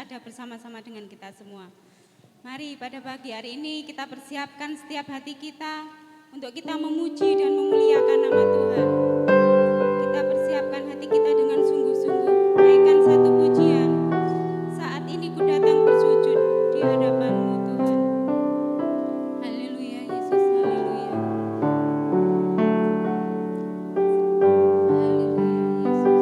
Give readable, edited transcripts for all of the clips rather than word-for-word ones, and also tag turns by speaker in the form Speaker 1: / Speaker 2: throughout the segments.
Speaker 1: ada bersama-sama dengan kita semua. Mari pada pagi hari ini kita persiapkan setiap hati kita untuk kita memuji dan memuliakan nama Tuhan. Kita persiapkan hati kita dengan sungguh-sungguh. Naikkan satu pujian. Saat ini ku datang bersujud di hadapan-Mu Tuhan. Haleluya Yesus, haleluya.
Speaker 2: Haleluya Yesus.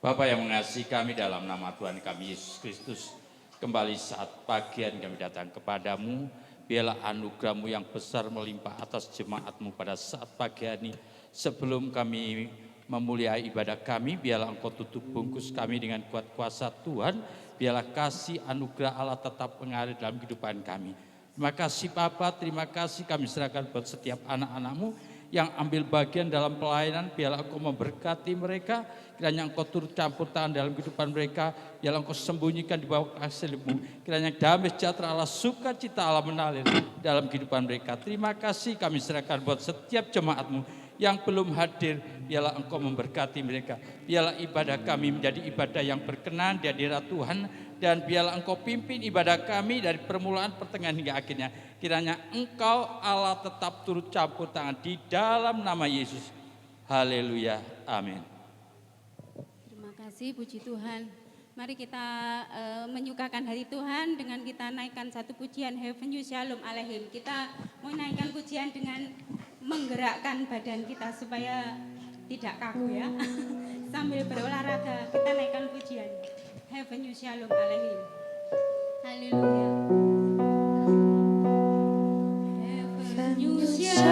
Speaker 2: Bapa yang mengasihi kami, dalam nama Tuhan kami Yesus Kristus, kembali saat pagian kami datang kepadamu. Biarlah anugerah-Mu yang besar melimpah atas jemaat-Mu pada saat pagi ini. Sebelum kami memuliai ibadah kami, biarlah Engkau tutup bungkus kami dengan kuat kuasa Tuhan. Biarlah kasih anugerah Allah tetap mengalir dalam kehidupan kami. Terima kasih Bapa, terima kasih kami serahkan buat setiap anak-anak-Mu yang ambil bagian dalam pelayanan. Biarlah Engkau memberkati mereka, kiranya Engkau turut campur tangan dalam kehidupan mereka, biarlah Engkau sembunyikan di bawah kasih-Mu, kiranya damai sejahtera Allah, sukacita Allah mengalir dalam kehidupan mereka. Terima kasih kami serahkan buat setiap jemaat-Mu yang belum hadir, biarlah Engkau memberkati mereka, biarlah ibadah kami menjadi ibadah yang berkenan di hadirat Tuhan, dan biarlah Engkau pimpin ibadah kami dari permulaan, pertengahan hingga akhirnya. Kiranya Engkau Allah tetap turut campur tangan di dalam nama Yesus. Haleluya, amin.
Speaker 1: Terima kasih, puji Tuhan. Mari kita menyukakan hari Tuhan dengan kita naikkan satu pujian Heaven You Shalom Aleihim. Kita mau naikkan pujian dengan menggerakkan badan kita supaya tidak kaku ya. Sambil berolahraga kita naikkan pujian Heaven You Shalom Aleihim. Haleluya. Heaven You Shalom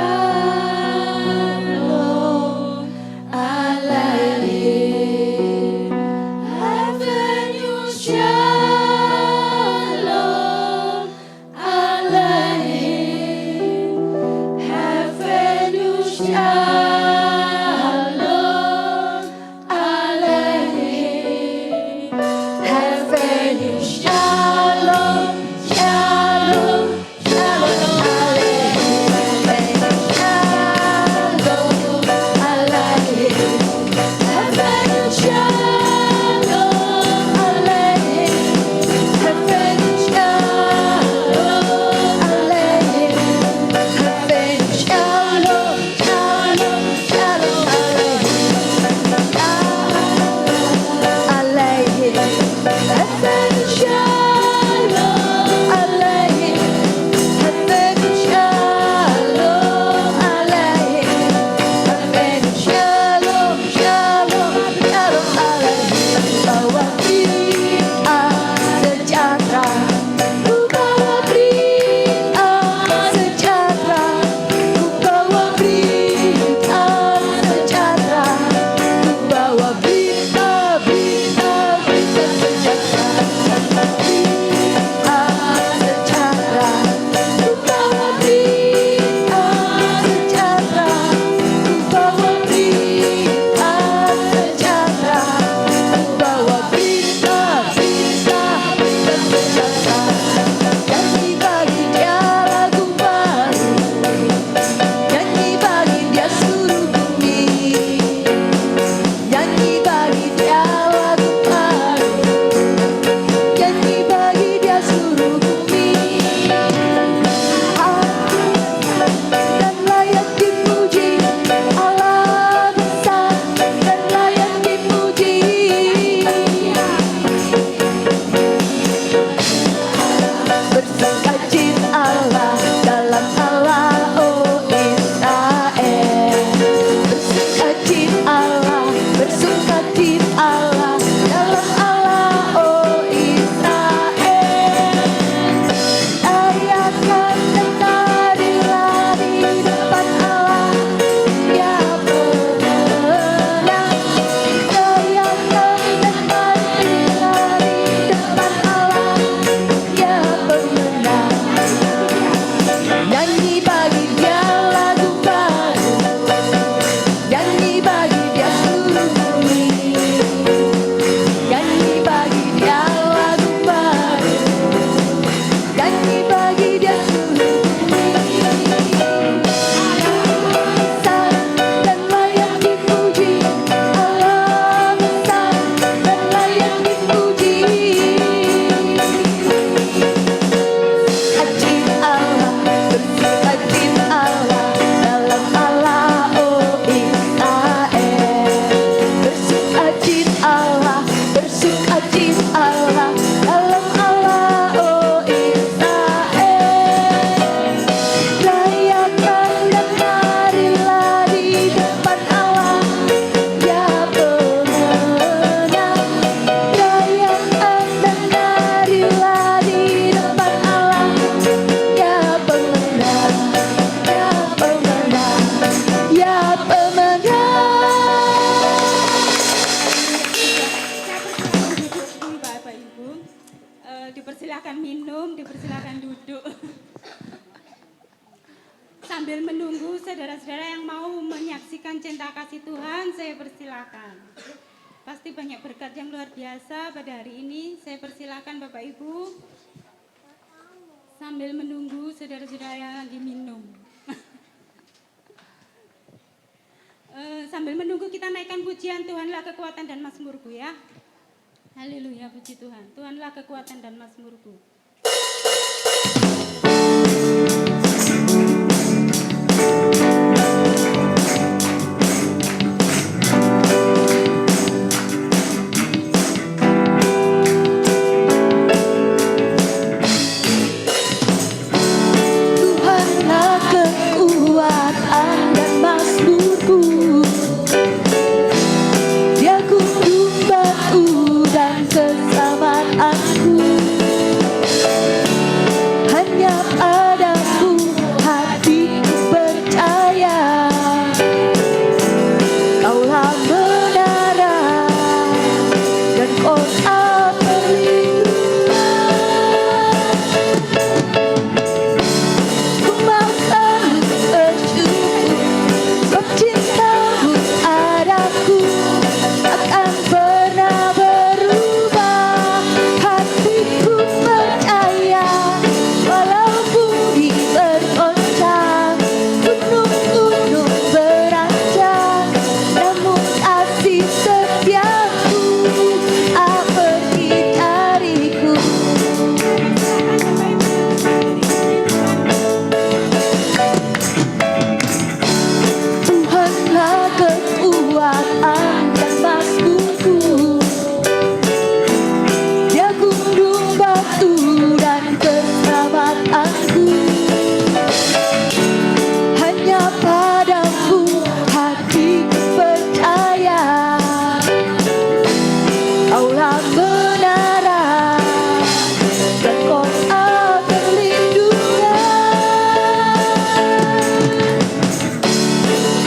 Speaker 1: Aleihim. Heaven You Shalom Aleihim. Heaven You Shalom Aleihim. Heaven You Shalom, Shalom, Shalom Aleihim. Shalom Aleihim. Heaven You Shalom Aleihim. Heaven You Shalom Aleihim. Heaven You Shalom, Shalom, Shalom Aleihim. Heaven You Shalom Aleihim. Heaven You Shalom Aleihim. Heaven You Shalom, Shalom, Shalom Aleihim. Bawa berita sejahtera, ku bawa berita sejahtera, ku bawa berita sejahtera, ku bawa berita sejahtera, berita sejahtera, ku bawa berita sejahtera, ku bawa berita sejahtera, ku bawa berita sejahtera. Nyanyi bagi Dia lagu baru, nyanyi bagi Dia seluruh bumi, nyanyi bagi Dia lagu baru, nyanyi bagi Dia seluruh bumi. Dan layak dipuji, Allah besar dan layak dipuji. Bersukacitalah dalam Allah, oh Israel. Bersukacitalah dalam Allah, oh Israel. Rayakan dan narilah di depan Allah, Dia pemenang. Rayakan dan narilah di depan Allah, Dia pemenang. Persilakan duduk. Sambil menunggu saudara-saudara yang mau menyaksikan cinta kasih Tuhan, saya persilakan. Pasti banyak berkat yang luar biasa pada hari ini. Saya persilakan Bapak Ibu. Sambil menunggu saudara-saudara yang lagi minum. Sambil menunggu kita naikkan pujian Tuhanlah kekuatan dan mazmurku ya. Haleluya, puji Tuhan. Tuhanlah kekuatan dan mazmurku.
Speaker 3: Tuhanlah kekuatan dan mazmurku. Dia gunung batu dan keselamatanku. Hanya padamu hatiku percaya. Kaulah menara dan kota perlindungan. Ku mau selalu bersyukur sebab cintamu padaku takkan pernah berubah. Hatiku percaya walau bumi bergoncang, gunung-gunung beranjak, namun kasih setiamu tak pergi dariku. Tuhanlah kekuatan dan mazmurku. Dia gunung batu dan keselamatanku. Hanya padamu hatiku percaya. Kaulah menara dan kota perlindungan.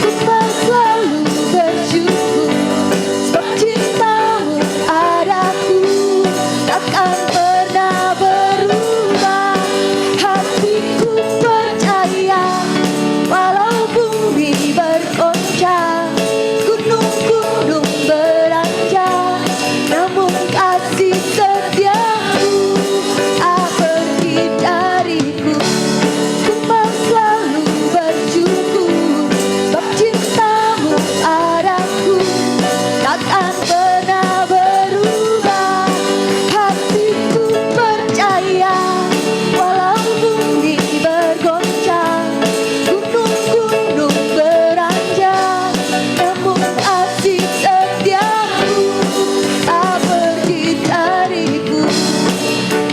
Speaker 3: Ku mau selalu bersyukur sebab cintamu padaku takkan pernah berubah. Hatiku percaya walau bumi bergoncang, gunung-gunung beranjak, namun kasih setiamu tak pergi dariku. Ku mau selalu bersyukur sebab cintamu padaku takkan pernah berubah. Hatiku percaya walau bumi bergoncang, gunung-gunung beranjak, namun kasih setiamu tak pergi dariku.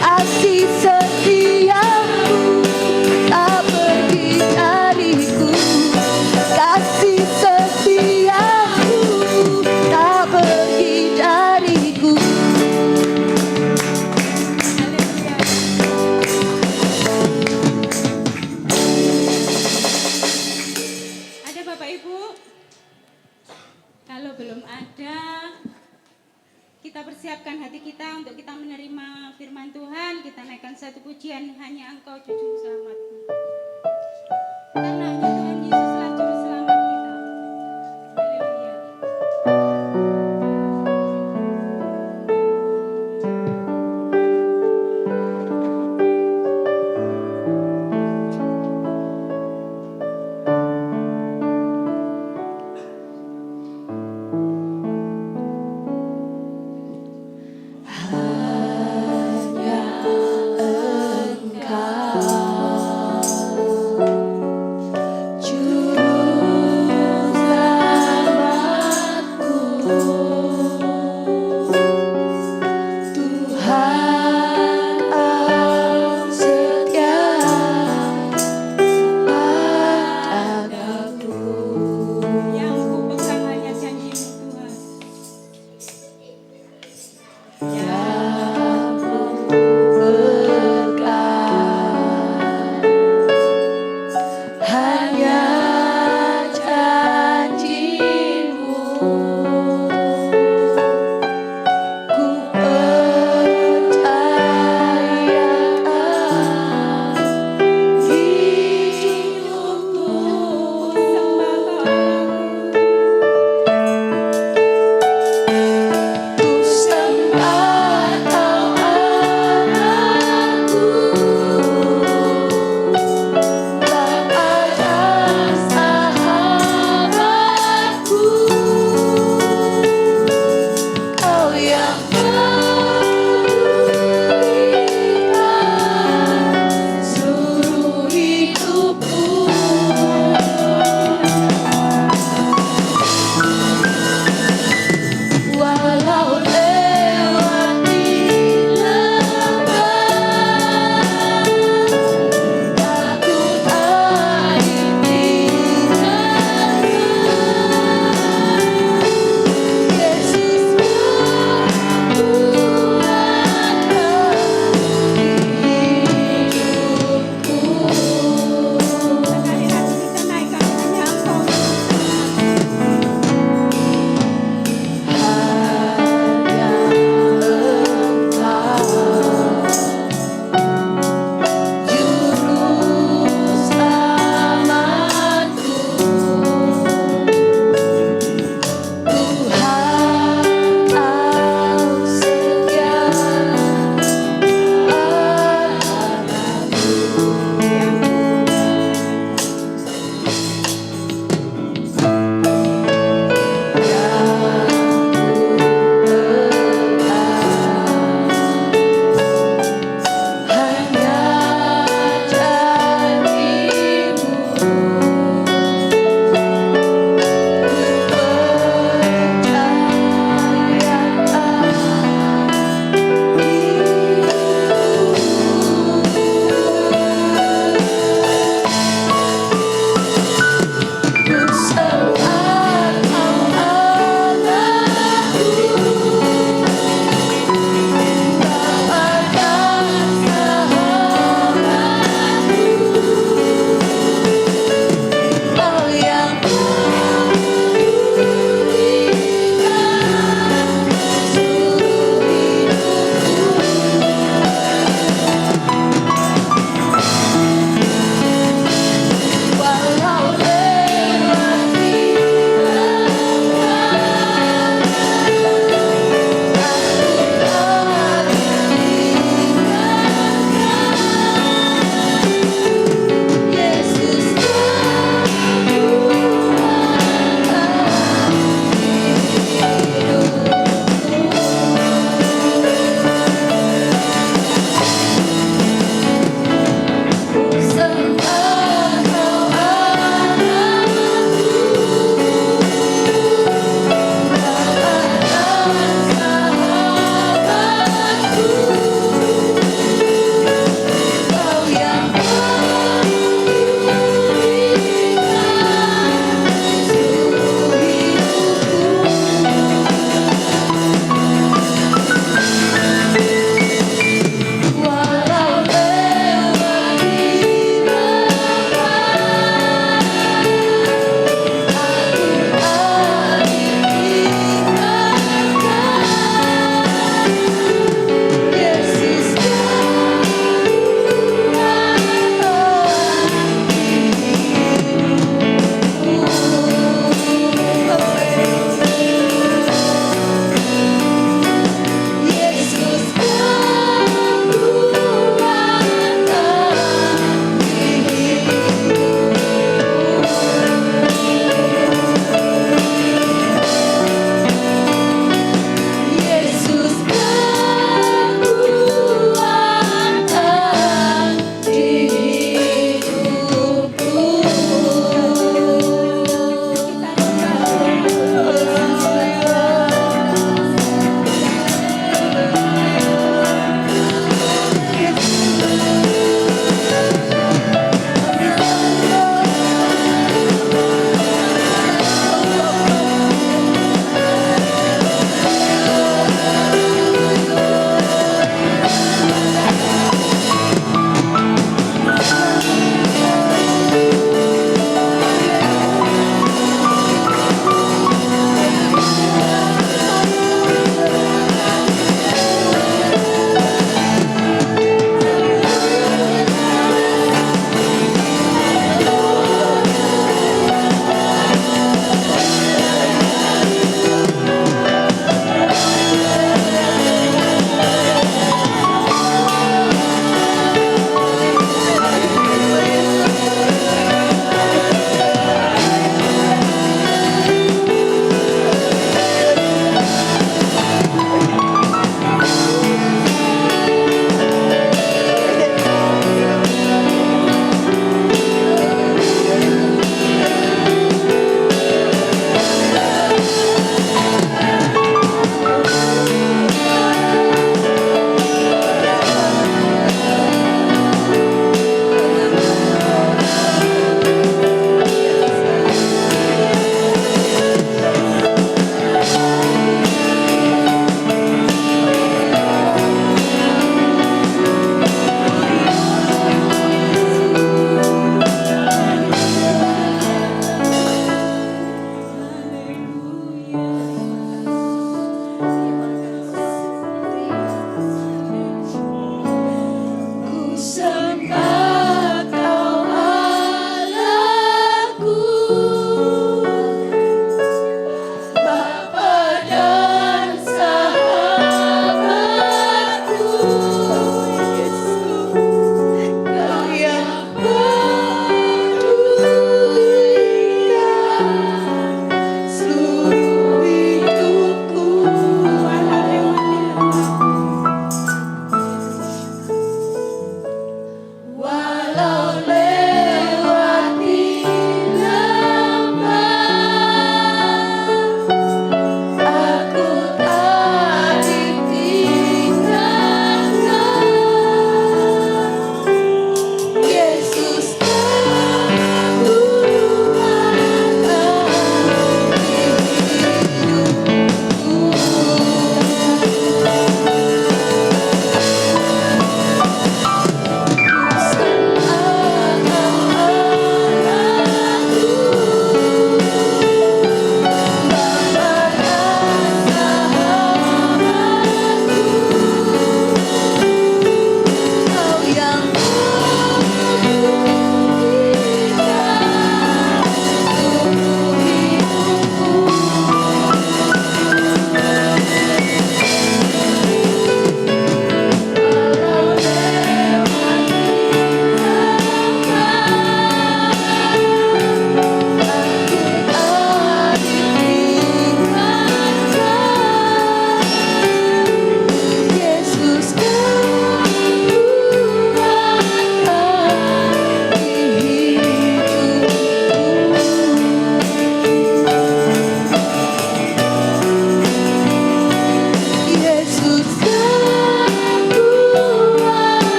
Speaker 3: Kasih setiamu tak pergi dariku. Kasih setiamu tak pergi dariku.
Speaker 1: Ada Bapak Ibu? Kalau belum ada, kita persiapkan hati kita untuk kita menerima firman Tuhan. Kita naikkan satu pujian, hanya Engkau juru selamatku. Karena hanya Tuhan Yesuslah juru selamat kita. Haleluya.
Speaker 3: Hanya Engkau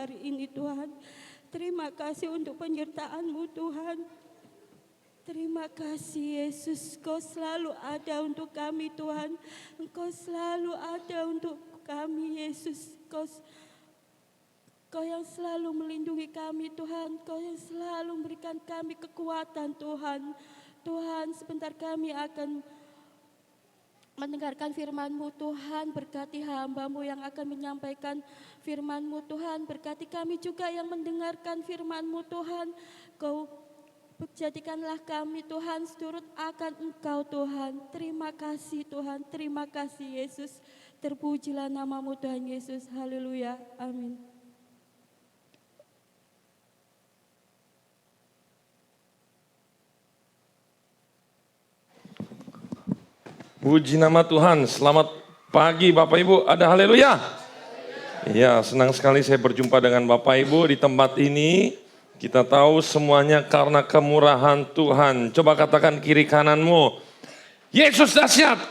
Speaker 4: hari ini Tuhan. Terima kasih untuk penyertaan-Mu Tuhan. Terima kasih Yesus, Kau selalu ada untuk kami Tuhan. Engkau selalu ada untuk kami Yesus. Kau yang selalu melindungi kami Tuhan. Kau yang selalu memberikan kami kekuatan Tuhan. Tuhan, sebentar kami akan mendengarkan firman-Mu Tuhan. Berkati hamba-Mu yang akan menyampaikan firman-Mu Tuhan. Berkati kami juga yang mendengarkan firman-Mu Tuhan. Kau jadikanlah kami Tuhan seturut akan Engkau Tuhan. Terima kasih Tuhan, terima kasih Yesus. Terpujilah nama-Mu Tuhan Yesus. Haleluya, amin.
Speaker 5: Puji nama Tuhan, selamat pagi Bapak Ibu, ada haleluya. Ya, senang sekali saya berjumpa dengan Bapak Ibu di tempat ini. Kita tahu semuanya karena kemurahan Tuhan. Coba katakan kiri kananmu, Yesus dahsyat.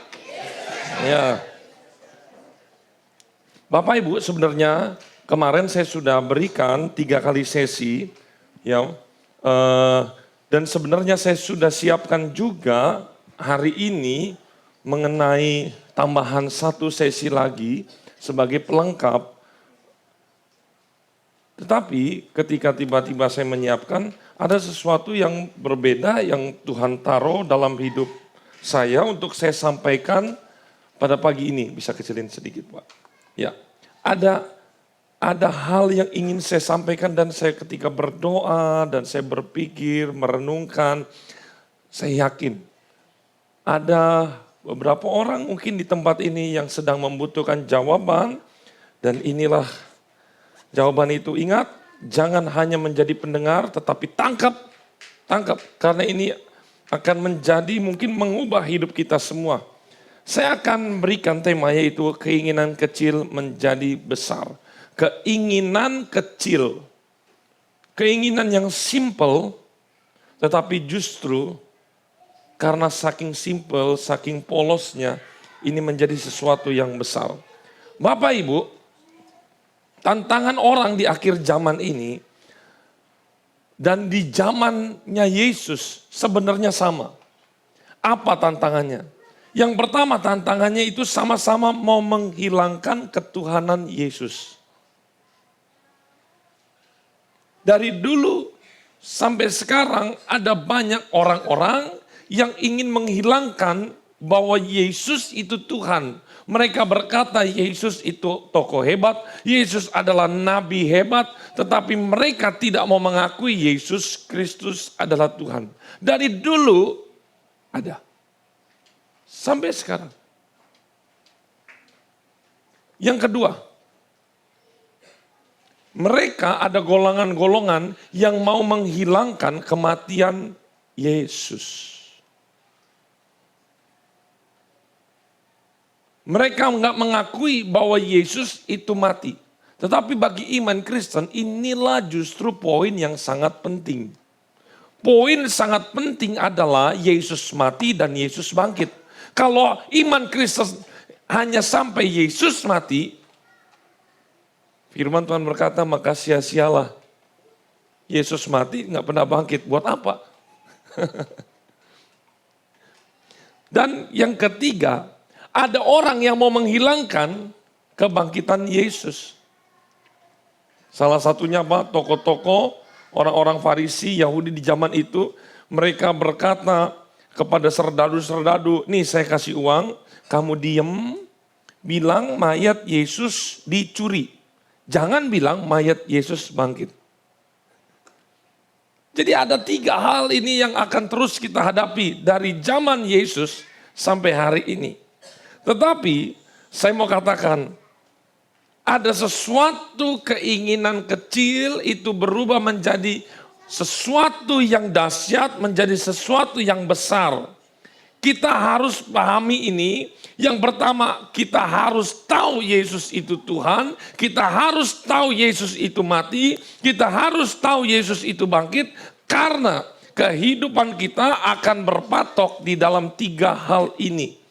Speaker 5: Ya. Bapak Ibu, sebenarnya kemarin saya sudah berikan 3 kali sesi, ya. Dan sebenarnya saya sudah siapkan juga hari ini mengenai tambahan 1 sesi lagi sebagai pelengkap. Tetapi ketika tiba-tiba saya menyiapkan, ada sesuatu yang berbeda yang Tuhan taruh dalam hidup saya untuk saya sampaikan pada pagi ini. Bisa kecilin sedikit Pak. Ya, ada hal yang ingin saya sampaikan dan saya ketika berdoa dan saya berpikir, merenungkan, saya yakin ada beberapa orang mungkin di tempat ini yang sedang membutuhkan jawaban dan inilah jawaban itu. Ingat, jangan hanya menjadi pendengar tetapi tangkap. Karena ini akan menjadi mungkin mengubah hidup kita semua. Saya akan berikan tema yaitu keinginan kecil menjadi besar. Keinginan kecil. Keinginan yang simple tetapi justru karena saking simple, saking polosnya ini menjadi sesuatu yang besar. Bapak Ibu, tantangan orang di akhir zaman ini dan di zamannya Yesus sebenarnya sama. Apa tantangannya? Yang pertama tantangannya itu sama-sama mau menghilangkan ketuhanan Yesus. Dari dulu sampai sekarang ada banyak orang-orang yang ingin menghilangkan bahwa Yesus itu Tuhan. Mereka berkata Yesus itu tokoh hebat, Yesus adalah nabi hebat, tetapi mereka tidak mau mengakui Yesus Kristus adalah Tuhan. Dari dulu ada, sampai sekarang. Yang kedua, mereka ada golongan-golongan yang mau menghilangkan kematian Yesus. Mereka nggak mengakui bahwa Yesus itu mati. Tetapi bagi iman Kristen inilah justru poin yang sangat penting. Poin sangat penting adalah Yesus mati dan Yesus bangkit. Kalau iman Kristen hanya sampai Yesus mati, firman Tuhan berkata maka sia-sialah. Yesus mati nggak pernah bangkit, buat apa? Dan yang ketiga, ada orang yang mau menghilangkan kebangkitan Yesus. Salah satunya apa? Tokoh-tokoh, orang-orang Farisi, Yahudi di zaman itu. Mereka berkata kepada serdadu-serdadu, nih saya kasih uang, kamu diem, bilang mayat Yesus dicuri. Jangan bilang mayat Yesus bangkit. Jadi ada 3 hal ini yang akan terus kita hadapi dari zaman Yesus sampai hari ini. Tetapi saya mau katakan, ada sesuatu keinginan kecil itu berubah menjadi sesuatu yang dahsyat, menjadi sesuatu yang besar. Kita harus pahami ini. Yang pertama, kita harus tahu Yesus itu Tuhan. Kita harus tahu Yesus itu mati. Kita harus tahu Yesus itu bangkit. Karena kehidupan kita akan berpatok di dalam 3 hal ini.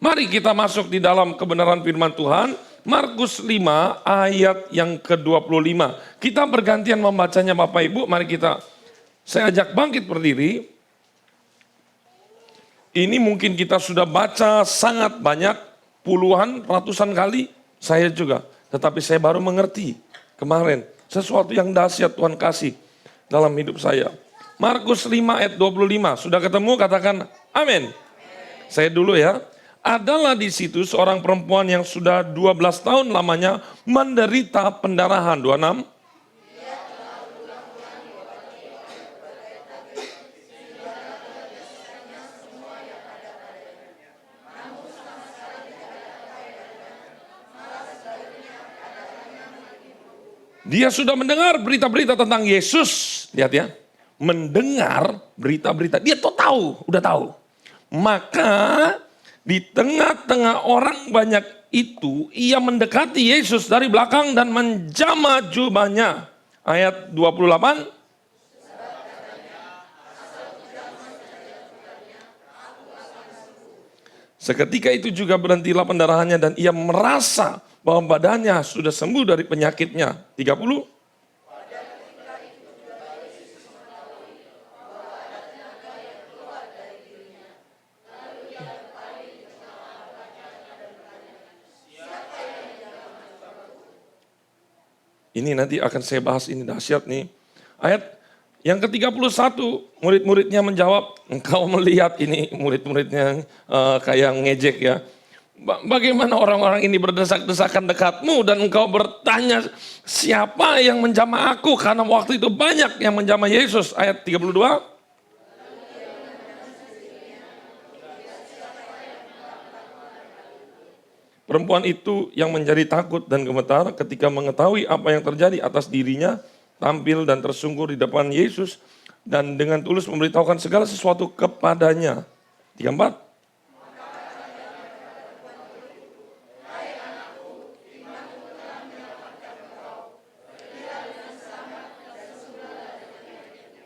Speaker 5: Mari kita masuk di dalam kebenaran firman Tuhan. Markus 5 ayat yang ke-25. Kita bergantian membacanya Bapak Ibu, mari saya ajak bangkit berdiri. Ini mungkin kita sudah baca sangat banyak, puluhan, ratusan kali, saya juga. Tetapi saya baru mengerti kemarin, sesuatu yang dahsyat Tuhan kasih dalam hidup saya. Markus 5 ayat 25, sudah ketemu katakan amin. Saya dulu ya. Adalah di situ seorang perempuan yang sudah 12 tahun lamanya menderita pendarahan. 26. Dia sudah mendengar berita-berita tentang Yesus. Lihat ya, mendengar berita-berita. Dia udah tahu. Maka di tengah-tengah orang banyak itu, ia mendekati Yesus dari belakang dan menjamah jubahnya. Ayat 28. Seketika itu juga berhentilah pendarahannya dan ia merasa bahwa badannya sudah sembuh dari penyakitnya. 30. Ini nanti akan saya bahas, ini dahsyat nih. Ayat yang ke-31, murid-muridnya menjawab, engkau melihat ini murid-muridnya kayak ngejek ya. Bagaimana orang-orang ini berdesak-desakan dekatmu dan engkau bertanya siapa yang menjamah aku? Karena waktu itu banyak yang menjamah Yesus. Ayat 32. Perempuan itu yang menjadi takut dan gemetar ketika mengetahui apa yang terjadi atas dirinya, tampil dan tersungkur di depan Yesus dan dengan tulus memberitahukan segala sesuatu kepadanya. 34.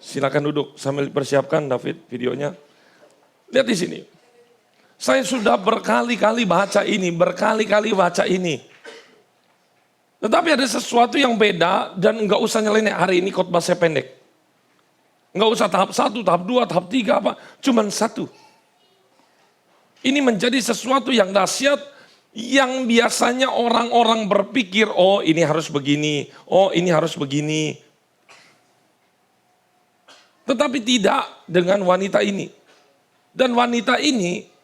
Speaker 5: Silakan duduk sambil persiapkan David videonya. Lihat di sini. Saya sudah berkali-kali baca ini. Tetapi ada sesuatu yang beda dan enggak usah nyalain hari ini khotbah saya pendek. Enggak usah tahap 1, tahap 2, tahap 3 apa. Cuman 1. Ini menjadi sesuatu yang dahsyat yang biasanya orang-orang berpikir, oh ini harus begini, oh ini harus begini. Tetapi tidak dengan wanita ini. Dan wanita ini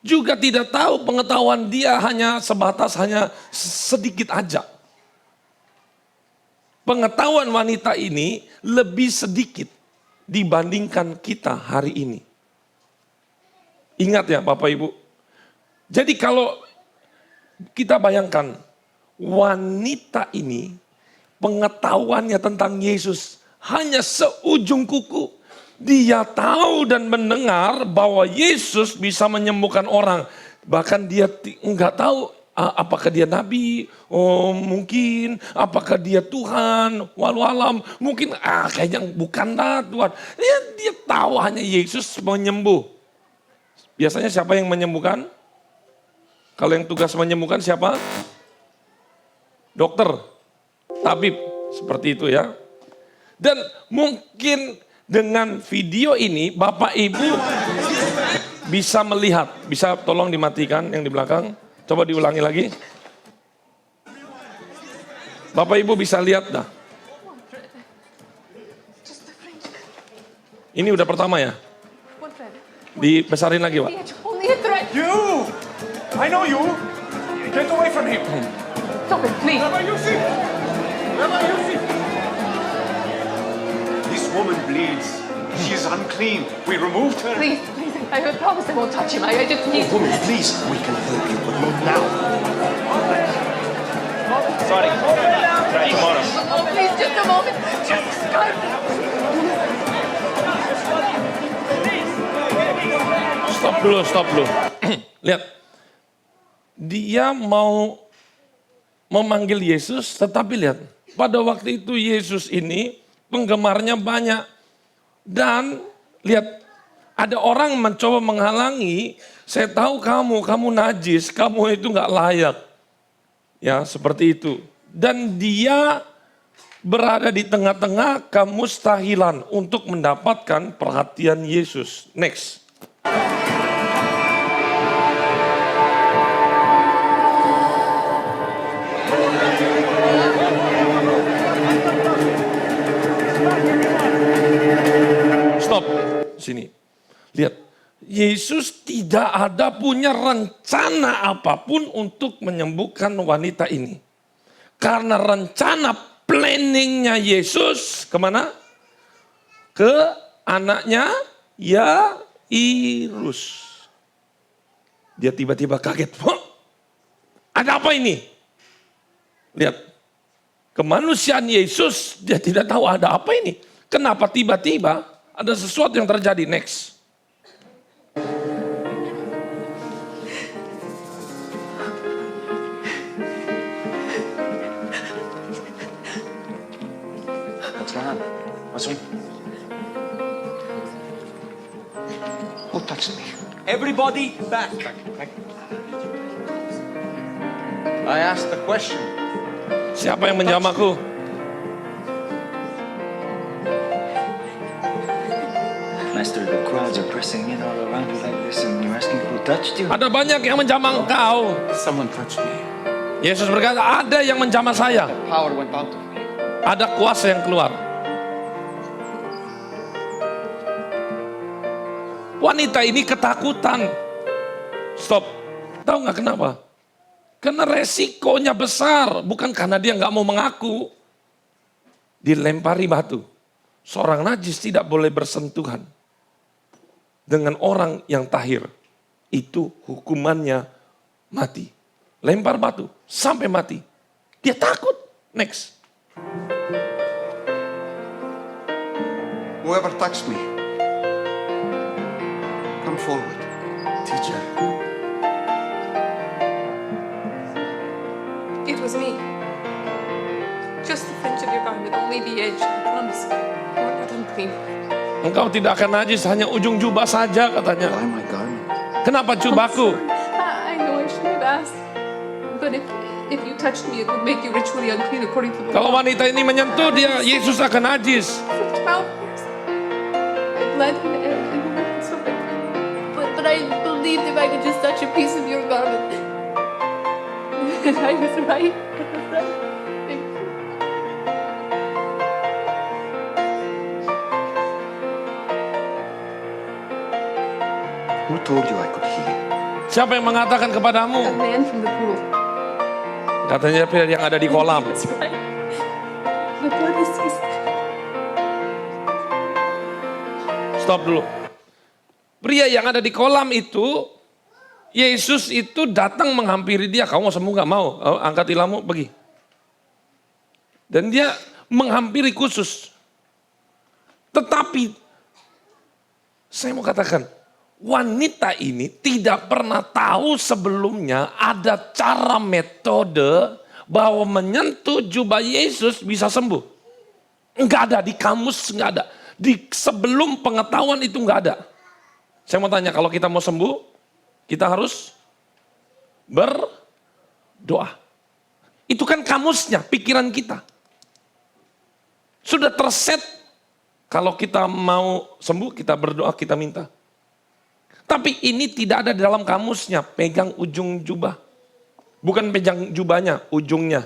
Speaker 5: juga tidak tahu, pengetahuan dia hanya sebatas hanya sedikit aja. Pengetahuan wanita ini lebih sedikit dibandingkan kita hari ini. Ingat ya Bapak Ibu. Jadi kalau kita bayangkan wanita ini pengetahuannya tentang Yesus hanya seujung kuku. Dia tahu dan mendengar bahwa Yesus bisa menyembuhkan orang. Bahkan dia enggak tahu apakah dia nabi, mungkin apakah dia Tuhan, walau alam. Mungkin kayaknya bukan dah Tuhan. Dia tahu hanya Yesus menyembuh. Biasanya siapa yang menyembuhkan? Kalau yang tugas menyembuhkan siapa? Dokter, tabib, seperti itu ya. Dan mungkin dengan video ini Bapak Ibu bisa melihat, bisa tolong dimatikan yang di belakang, coba diulangi lagi. Bapak Ibu bisa lihat dah. Ini udah pertama ya? Dibesarin lagi Pak.
Speaker 6: You! I know you! Get away from him!
Speaker 3: Stop it, please.
Speaker 6: Rabbi Yossi! Rabbi Yossi! This woman bleeds. She is unclean. We removed her.
Speaker 3: Please, I promise I won't touch him. I just need to.
Speaker 6: Woman, please. We can help you, but not now. Sorry. Try tomorrow.
Speaker 3: Oh, please, just a moment. Just God.
Speaker 5: Stop dulu. Lihat. Dia mau memanggil Yesus, tetapi lihat. Pada waktu itu Yesus ini penggemarnya banyak. Dan lihat, ada orang mencoba menghalangi, saya tahu kamu najis, kamu itu gak layak. Ya, seperti itu. Dan dia berada di tengah-tengah kemustahilan untuk mendapatkan perhatian Yesus. Next. Stop. Sini. Lihat. Yesus tidak ada punya rencana apapun untuk menyembuhkan wanita ini. Karena rencana planningnya Yesus kemana? Ke anaknya Yairus. Dia tiba-tiba kaget. Wah, ada apa ini? Lihat. Kemanusiaan Yesus, dia tidak tahu ada apa ini. Kenapa tiba-tiba ada sesuatu yang terjadi. Next.
Speaker 7: What's going on? What's wrong? Who touched me?
Speaker 6: Everybody back.
Speaker 7: I asked the question.
Speaker 5: Siapa yang menjamahku?
Speaker 7: Master, the crowds are pressing in all around you like this and you're asking who touched you?
Speaker 5: Ada banyak yang menjamah engkau.
Speaker 7: Someone touched me.
Speaker 5: Yesus berkata, ada yang menjamah saya.
Speaker 7: Power went out of me.
Speaker 5: Ada kuasa yang keluar. Wanita ini ketakutan. Stop. Tahu nggak kenapa? Karena resikonya besar. Bukan karena dia nggak mau mengaku. Dilempari batu. Seorang najis tidak boleh bersentuhan dengan orang yang tahir. Itu hukumannya mati. Lempar batu sampai mati. Dia takut. Next.
Speaker 7: Whoever touched me, come forward. Teacher.
Speaker 3: It was me. Just the fringe of your garment, only the edge. I promise. You're not unclean.
Speaker 5: Engkau tidak akan najis, hanya ujung jubah saja katanya.
Speaker 7: Why my garment?
Speaker 5: Kenapa jubahku?
Speaker 3: I know I shouldn't have asked. But if you touched me, it would make you ritually unclean according to the
Speaker 5: Kalau
Speaker 3: law.
Speaker 5: wanita ini menyentuh dia, Yesus akan najis.
Speaker 3: For 12 years, I bled and went so bad. But I believed if I could just touch a piece of your garment. And I was right. I was right. Thank you.
Speaker 7: Who told you I could heal?
Speaker 5: Siapa yang mengatakan
Speaker 3: A
Speaker 5: kepadamu?
Speaker 3: man from the pool.
Speaker 5: Katanya yang ada di kolam.
Speaker 3: That's right. My blood is ceased.
Speaker 5: Stop dulu. Pria yang ada di kolam itu, Yesus itu datang menghampiri dia. Kamu mau sembuh gak? Mau? Angkat tilammu, pergi. Dan dia menghampiri khusus. Tetapi, saya mau katakan, wanita ini tidak pernah tahu sebelumnya ada cara metode bahwa menyentuh jubah Yesus bisa sembuh. Enggak ada, di kamus enggak ada. Di sebelum pengetahuan itu enggak ada. Saya mau tanya, kalau kita mau sembuh, kita harus berdoa. Itu kan kamusnya, pikiran kita. Sudah terset, kalau kita mau sembuh, kita berdoa, kita minta. Tapi ini tidak ada di dalam kamusnya, pegang ujung jubah. Bukan pegang jubahnya, ujungnya.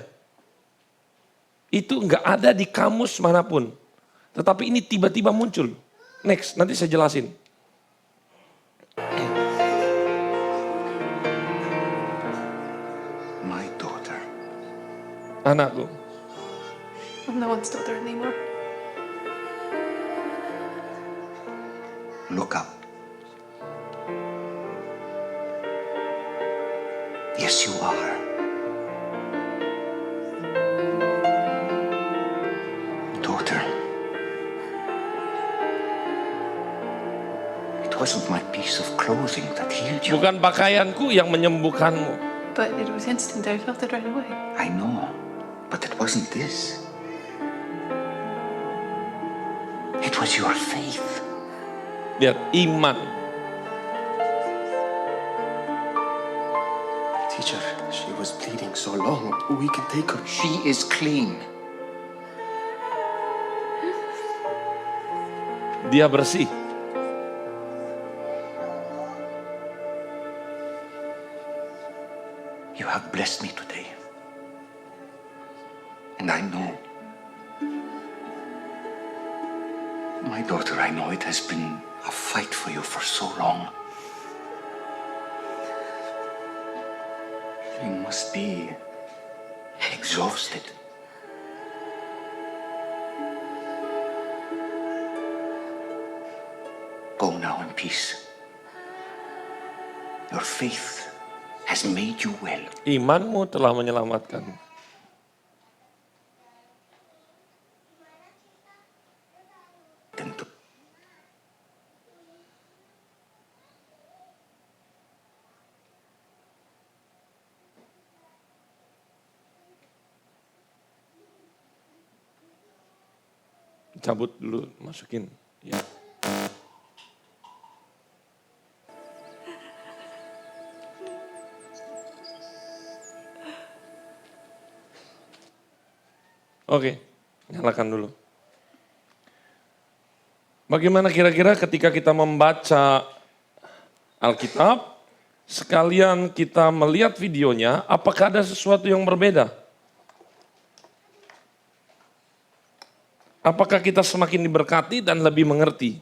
Speaker 5: Itu enggak ada di kamus manapun. Tetapi ini tiba-tiba muncul. Next, nanti saya jelasin.
Speaker 7: My daughter.
Speaker 5: Anakku.
Speaker 3: I'm no one's daughter anymore.
Speaker 7: Look up. Yes, you are. Daughter. It wasn't my piece of clothing that healed you.
Speaker 5: Bukan pakaianku yang menyembuhkanmu.
Speaker 3: But it was instant. I felt it right away.
Speaker 7: I know, but it wasn't this. It was your faith.
Speaker 5: Lihat, iman.
Speaker 7: Teacher,
Speaker 6: She was bleeding so long. We can take her.
Speaker 7: She is clean.
Speaker 5: Dia bersih.
Speaker 7: You have blessed me today. And I know, my daughter, I know it has been a fight for you for so long. You must be exhausted. Go now in peace. Your faith has made you well.
Speaker 5: Imanmu telah menyelamatkan.
Speaker 7: Tentu.
Speaker 5: Cabut dulu, masukin. Ya. Oke, nyalakan dulu. Bagaimana kira-kira ketika kita membaca Alkitab, sekalian kita melihat videonya, apakah ada sesuatu yang berbeda? Apakah kita semakin diberkati dan lebih mengerti?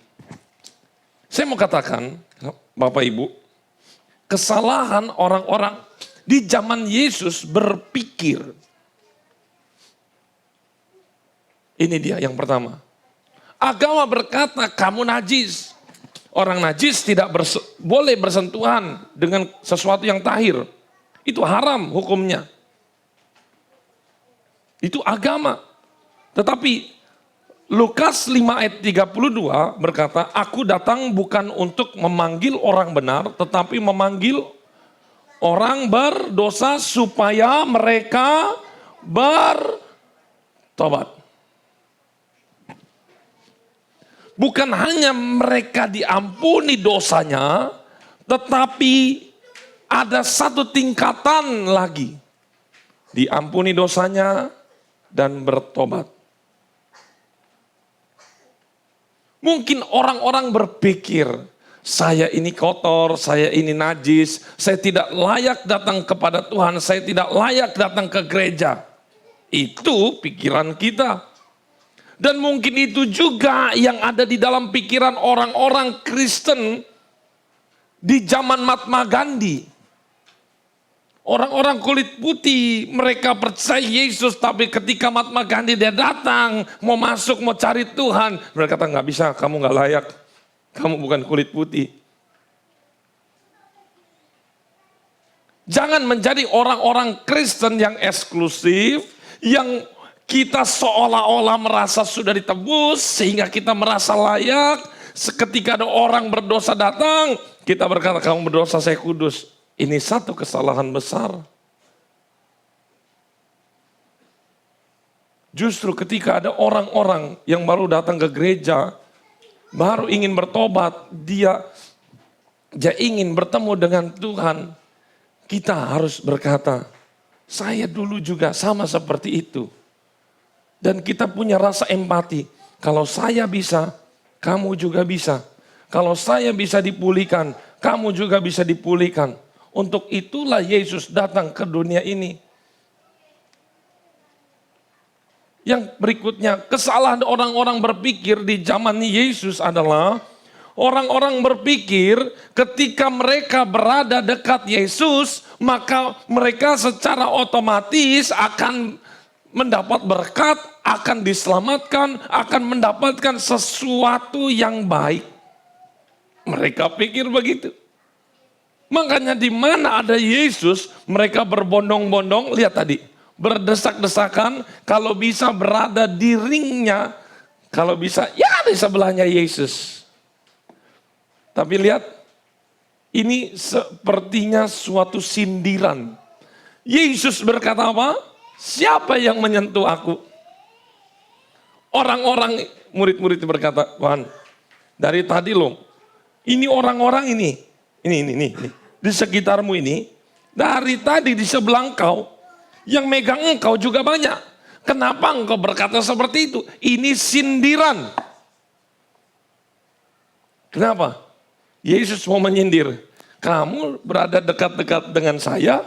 Speaker 5: Saya mau katakan, Bapak Ibu, kesalahan orang-orang di zaman Yesus berpikir. Ini dia yang pertama. Agama berkata kamu najis. Orang najis tidak boleh bersentuhan dengan sesuatu yang tahir. Itu haram hukumnya. Itu agama. Tetapi Lukas 5 ayat 32 berkata, aku datang bukan untuk memanggil orang benar, tetapi memanggil orang berdosa supaya mereka bertobat. Bukan hanya mereka diampuni dosanya, tetapi ada satu tingkatan lagi. Diampuni dosanya dan bertobat. Mungkin orang-orang berpikir, saya ini kotor, saya ini najis, saya tidak layak datang kepada Tuhan, saya tidak layak datang ke gereja. Itu pikiran kita. Dan mungkin itu juga yang ada di dalam pikiran orang-orang Kristen di zaman Mahatma Gandhi. Orang-orang kulit putih, mereka percaya Yesus, tapi ketika Mahatma Gandhi dia datang, mau masuk, mau cari Tuhan, mereka kata nggak bisa, kamu nggak layak, kamu bukan kulit putih. Jangan menjadi orang-orang Kristen yang eksklusif, yang kita seolah-olah merasa sudah ditebus sehingga kita merasa layak. Ketika ada orang berdosa datang, kita berkata kamu berdosa, saya kudus. Ini satu kesalahan besar. Justru ketika ada orang-orang yang baru datang ke gereja, baru ingin bertobat, dia ingin bertemu dengan Tuhan, kita harus berkata, saya dulu juga sama seperti itu. Dan kita punya rasa empati. Kalau saya bisa, kamu juga bisa. Kalau saya bisa dipulihkan, kamu juga bisa dipulihkan. Untuk itulah Yesus datang ke dunia ini. Yang berikutnya, kesalahan orang-orang berpikir di zaman Yesus adalah orang-orang berpikir ketika mereka berada dekat Yesus, maka mereka secara otomatis akan mendapat berkat, akan diselamatkan, akan mendapatkan sesuatu yang baik. Mereka pikir begitu. Makanya di mana ada Yesus, mereka berbondong-bondong, lihat tadi, berdesak-desakan, kalau bisa berada di ringnya, kalau bisa ya di sebelahnya Yesus. Tapi lihat, ini sepertinya suatu sindiran. Yesus berkata apa? Siapa yang menyentuh aku? Orang-orang murid-murid berkata, Tuhan, dari tadi loh, ini orang-orang ini. Di sekitarmu ini, Dari tadi di sebelah engkau, yang megang engkau juga banyak. Kenapa engkau berkata seperti itu? Ini sindiran. Kenapa? Yesus mau menyindir. Kamu berada dekat-dekat dengan saya,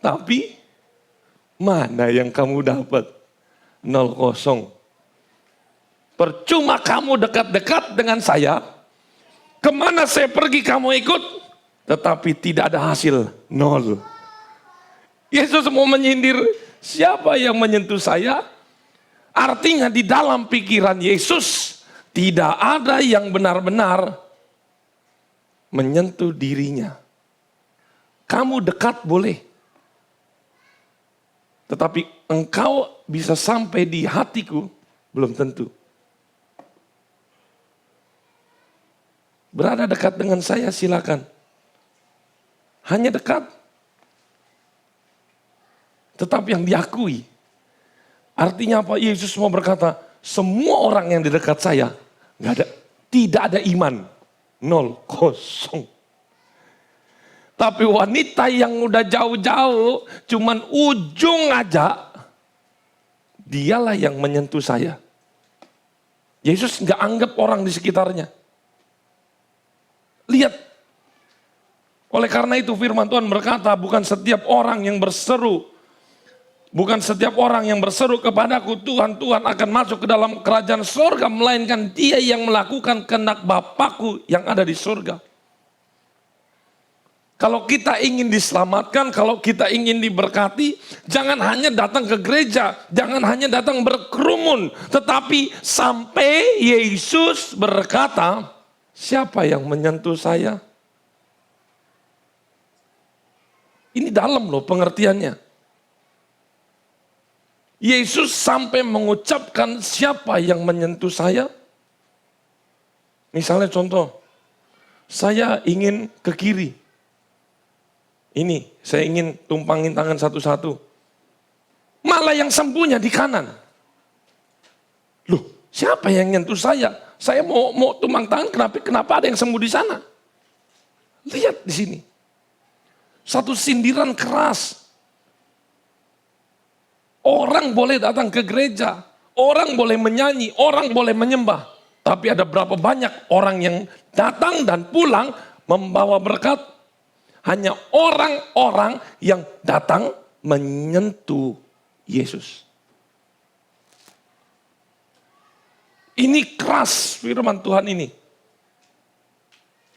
Speaker 5: tapi mana yang kamu dapat? 0-0. Percuma kamu dekat-dekat dengan saya, kemana saya pergi kamu ikut, tetapi tidak ada hasil, 0. Yesus mau menyindir, siapa yang menyentuh saya? Artinya di dalam pikiran Yesus, tidak ada yang benar-benar menyentuh dirinya. Kamu dekat boleh, tetapi engkau bisa sampai di hatiku, belum tentu. Berada dekat dengan saya silakan. Hanya dekat. Tetapi yang diakui. Artinya apa? Yesus mau berkata, semua orang yang di dekat saya tidak ada iman. 0-0. Tapi wanita yang udah jauh-jauh, cuman ujung aja, dialah yang menyentuh saya. Yesus nggak anggap orang di sekitarnya. Lihat. Oleh karena itu firman Tuhan berkata, bukan setiap orang yang berseru kepadaku, Tuhan, Tuhan akan masuk ke dalam kerajaan surga, melainkan dia yang melakukan kehendak Bapakku yang ada di surga. Kalau kita ingin diselamatkan, kalau kita ingin diberkati, jangan hanya datang ke gereja, jangan hanya datang berkerumun, tetapi sampai Yesus berkata, siapa yang menyentuh saya? Ini dalam loh pengertiannya. Yesus sampai mengucapkan siapa yang menyentuh saya. Misalnya contoh, saya ingin ke kiri. Ini, saya ingin tumpangin tangan satu-satu. Malah yang sembuhnya di kanan. Loh, siapa yang nyentuh saya? Saya mau tumpang tangan, kenapa ada yang sembuh di sana? Lihat di sini. Satu sindiran keras. Orang boleh datang ke gereja, orang boleh menyanyi, orang boleh menyembah. Tapi ada berapa banyak orang yang datang dan pulang membawa berkat? Hanya orang-orang yang datang menyentuh Yesus. Ini keras firman Tuhan ini.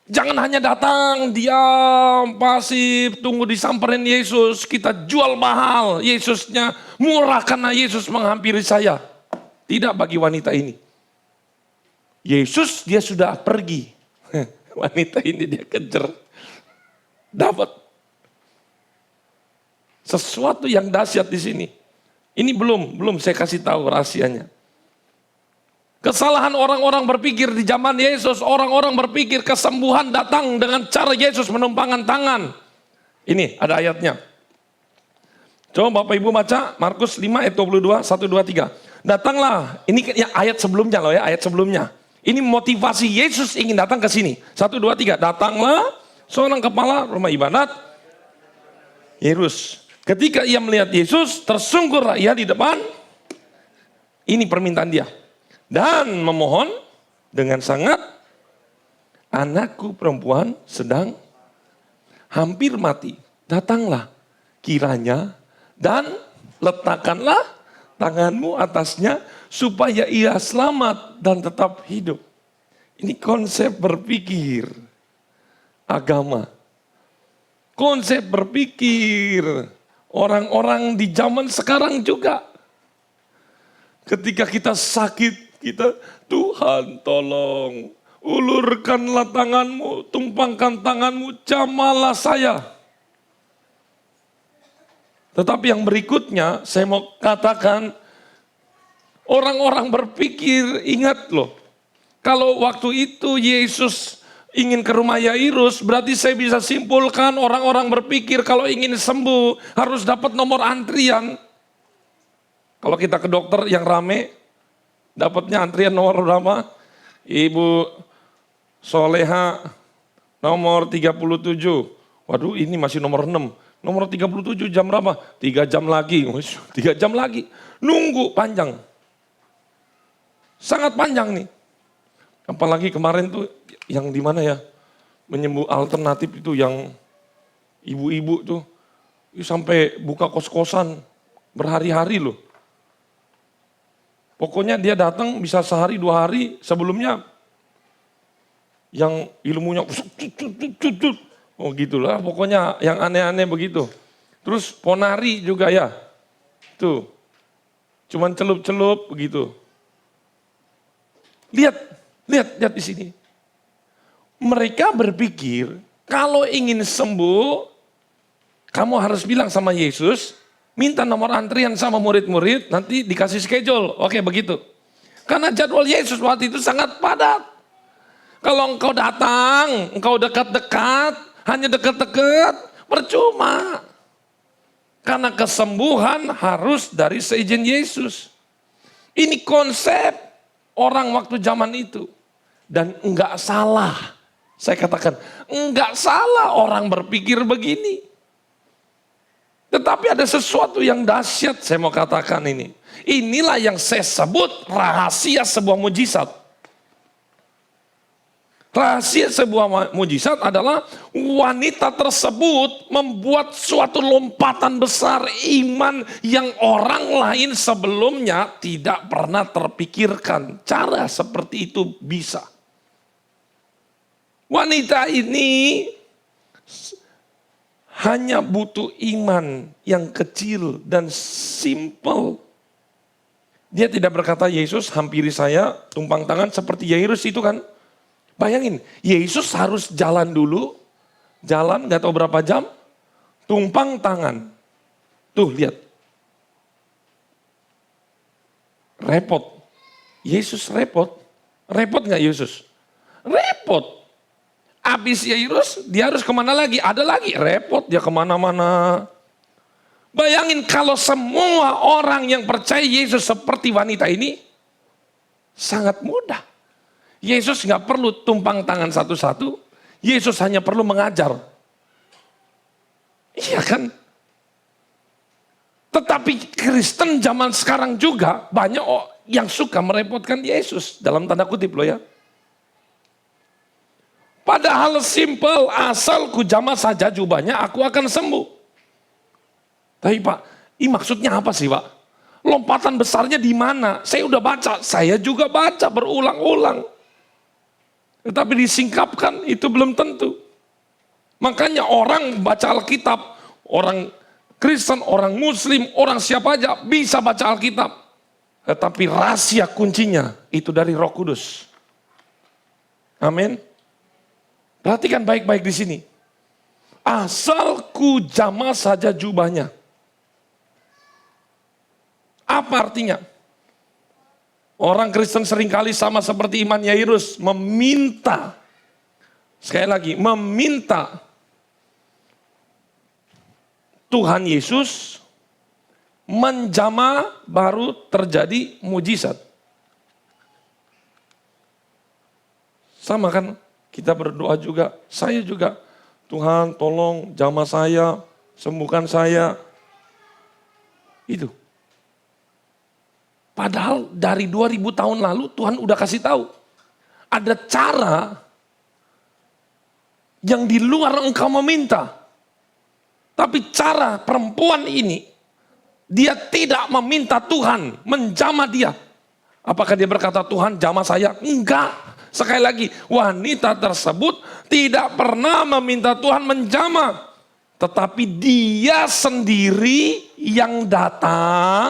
Speaker 5: Jangan hanya datang, diam, pasif, tunggu disamperin Yesus. Kita jual mahal, Yesusnya murah karena Yesus menghampiri saya. Tidak bagi wanita ini. Yesus dia sudah pergi. Wanita ini dia kejar. Dapat. Sesuatu yang dahsyat di sini. Ini belum saya kasih tahu rahasianya. Kesalahan orang-orang berpikir di zaman Yesus, orang-orang berpikir kesembuhan datang dengan cara Yesus menumpangkan tangan. Ini ada ayatnya. Coba Bapak Ibu baca Markus 5 ayat 22, 1, 2, 3. Datanglah, ini ya, ayat sebelumnya loh ya, ayat sebelumnya. Ini motivasi Yesus ingin datang ke sini. 1, 2, 3. Datanglah seorang kepala rumah ibadat Yairus. Ketika ia melihat Yesus, tersungkurlah ia di depan. Ini permintaan dia. Dan memohon dengan sangat, anakku perempuan sedang hampir mati. Datanglah kiranya dan letakkanlah tanganmu atasnya supaya ia selamat dan tetap hidup. Ini konsep berpikir agama. Konsep berpikir orang-orang di zaman sekarang juga. Ketika kita sakit, kita, Tuhan tolong, ulurkanlah tanganmu, tumpangkan tanganmu, jamalah saya. Tetapi yang berikutnya, saya mau katakan, orang-orang berpikir, ingat loh, kalau waktu itu Yesus ingin ke rumah Yairus, berarti saya bisa simpulkan orang-orang berpikir kalau ingin sembuh, harus dapat nomor antrian. Kalau kita ke dokter yang rame, dapatnya antrian nomor berapa? Ibu Soleha nomor 37. Waduh ini masih nomor 6. Nomor 37 jam berapa? 3 jam lagi. 3 jam lagi. Nunggu panjang. Sangat panjang nih. Apalagi kemarin tuh yang di mana ya? Menyembuh alternatif itu yang ibu-ibu tuh. Sampai buka kos-kosan berhari-hari loh. Pokoknya dia datang bisa sehari 2 hari sebelumnya. Yang ilmunya oh gitulah, pokoknya yang aneh-aneh begitu. Terus ponari juga ya, tuh, cuman celup-celup begitu. Lihat di sini. Mereka berpikir kalau ingin sembuh, kamu harus bilang sama Yesus, minta nomor antrian sama murid-murid, nanti dikasih schedule. Oke begitu. Karena jadwal Yesus waktu itu sangat padat. Kalau engkau datang, engkau dekat-dekat, hanya dekat-dekat, percuma. Karena kesembuhan harus dari seizin Yesus. Ini konsep orang waktu zaman itu. Dan enggak salah. Saya katakan, enggak salah orang berpikir begini. Tetapi ada sesuatu yang dahsyat saya mau katakan ini. Inilah yang saya sebut rahasia sebuah mujizat. Rahasia sebuah mujizat adalah wanita tersebut membuat suatu lompatan besar iman yang orang lain sebelumnya tidak pernah terpikirkan. Cara seperti itu bisa. Wanita ini hanya butuh iman yang kecil dan simple. Dia tidak berkata, Yesus hampiri saya, tumpang tangan seperti Yairus itu kan. Bayangin, Yesus harus jalan dulu, jalan gak tahu berapa jam, tumpang tangan. Tuh lihat. Repot. Yesus repot. Repot gak Yesus? Repot. Habis Yairus, dia harus kemana lagi? Ada lagi, repot dia kemana-mana. Bayangin kalau semua orang yang percaya Yesus seperti wanita ini, sangat mudah. Yesus nggak perlu tumpang tangan satu-satu, Yesus hanya perlu mengajar. Iya kan? Tetapi Kristen zaman sekarang juga banyak yang suka merepotkan Yesus, dalam tanda kutip loh ya. Padahal simple, asal ku jamah saja jubahnya aku akan sembuh. Tapi Pak, ini maksudnya apa sih Pak? Lompatan besarnya di mana? Saya udah baca, saya juga baca berulang-ulang. Tetapi disingkapkan itu belum tentu. Makanya orang baca Alkitab, orang Kristen, orang Muslim, orang siapa aja bisa baca Alkitab. Tetapi rahasia kuncinya itu dari Roh Kudus. Amin. Perhatikan baik-baik di sini. Asal ku jamah saja jubahnya. Apa artinya? Orang Kristen seringkali sama seperti iman Yairus, meminta. Sekali lagi, meminta Tuhan Yesus menjamah baru terjadi mujizat. Sama kan? Kita berdoa juga, saya juga, Tuhan tolong jamah saya, sembuhkan saya. Itu. Padahal dari 2000 tahun lalu Tuhan udah kasih tahu. Ada cara yang di luar engkau meminta. Tapi cara perempuan ini, dia tidak meminta Tuhan menjamah dia. Apakah dia berkata, Tuhan jamah saya? Enggak. Sekali lagi, wanita tersebut tidak pernah meminta Tuhan menjamah. Tetapi dia sendiri yang datang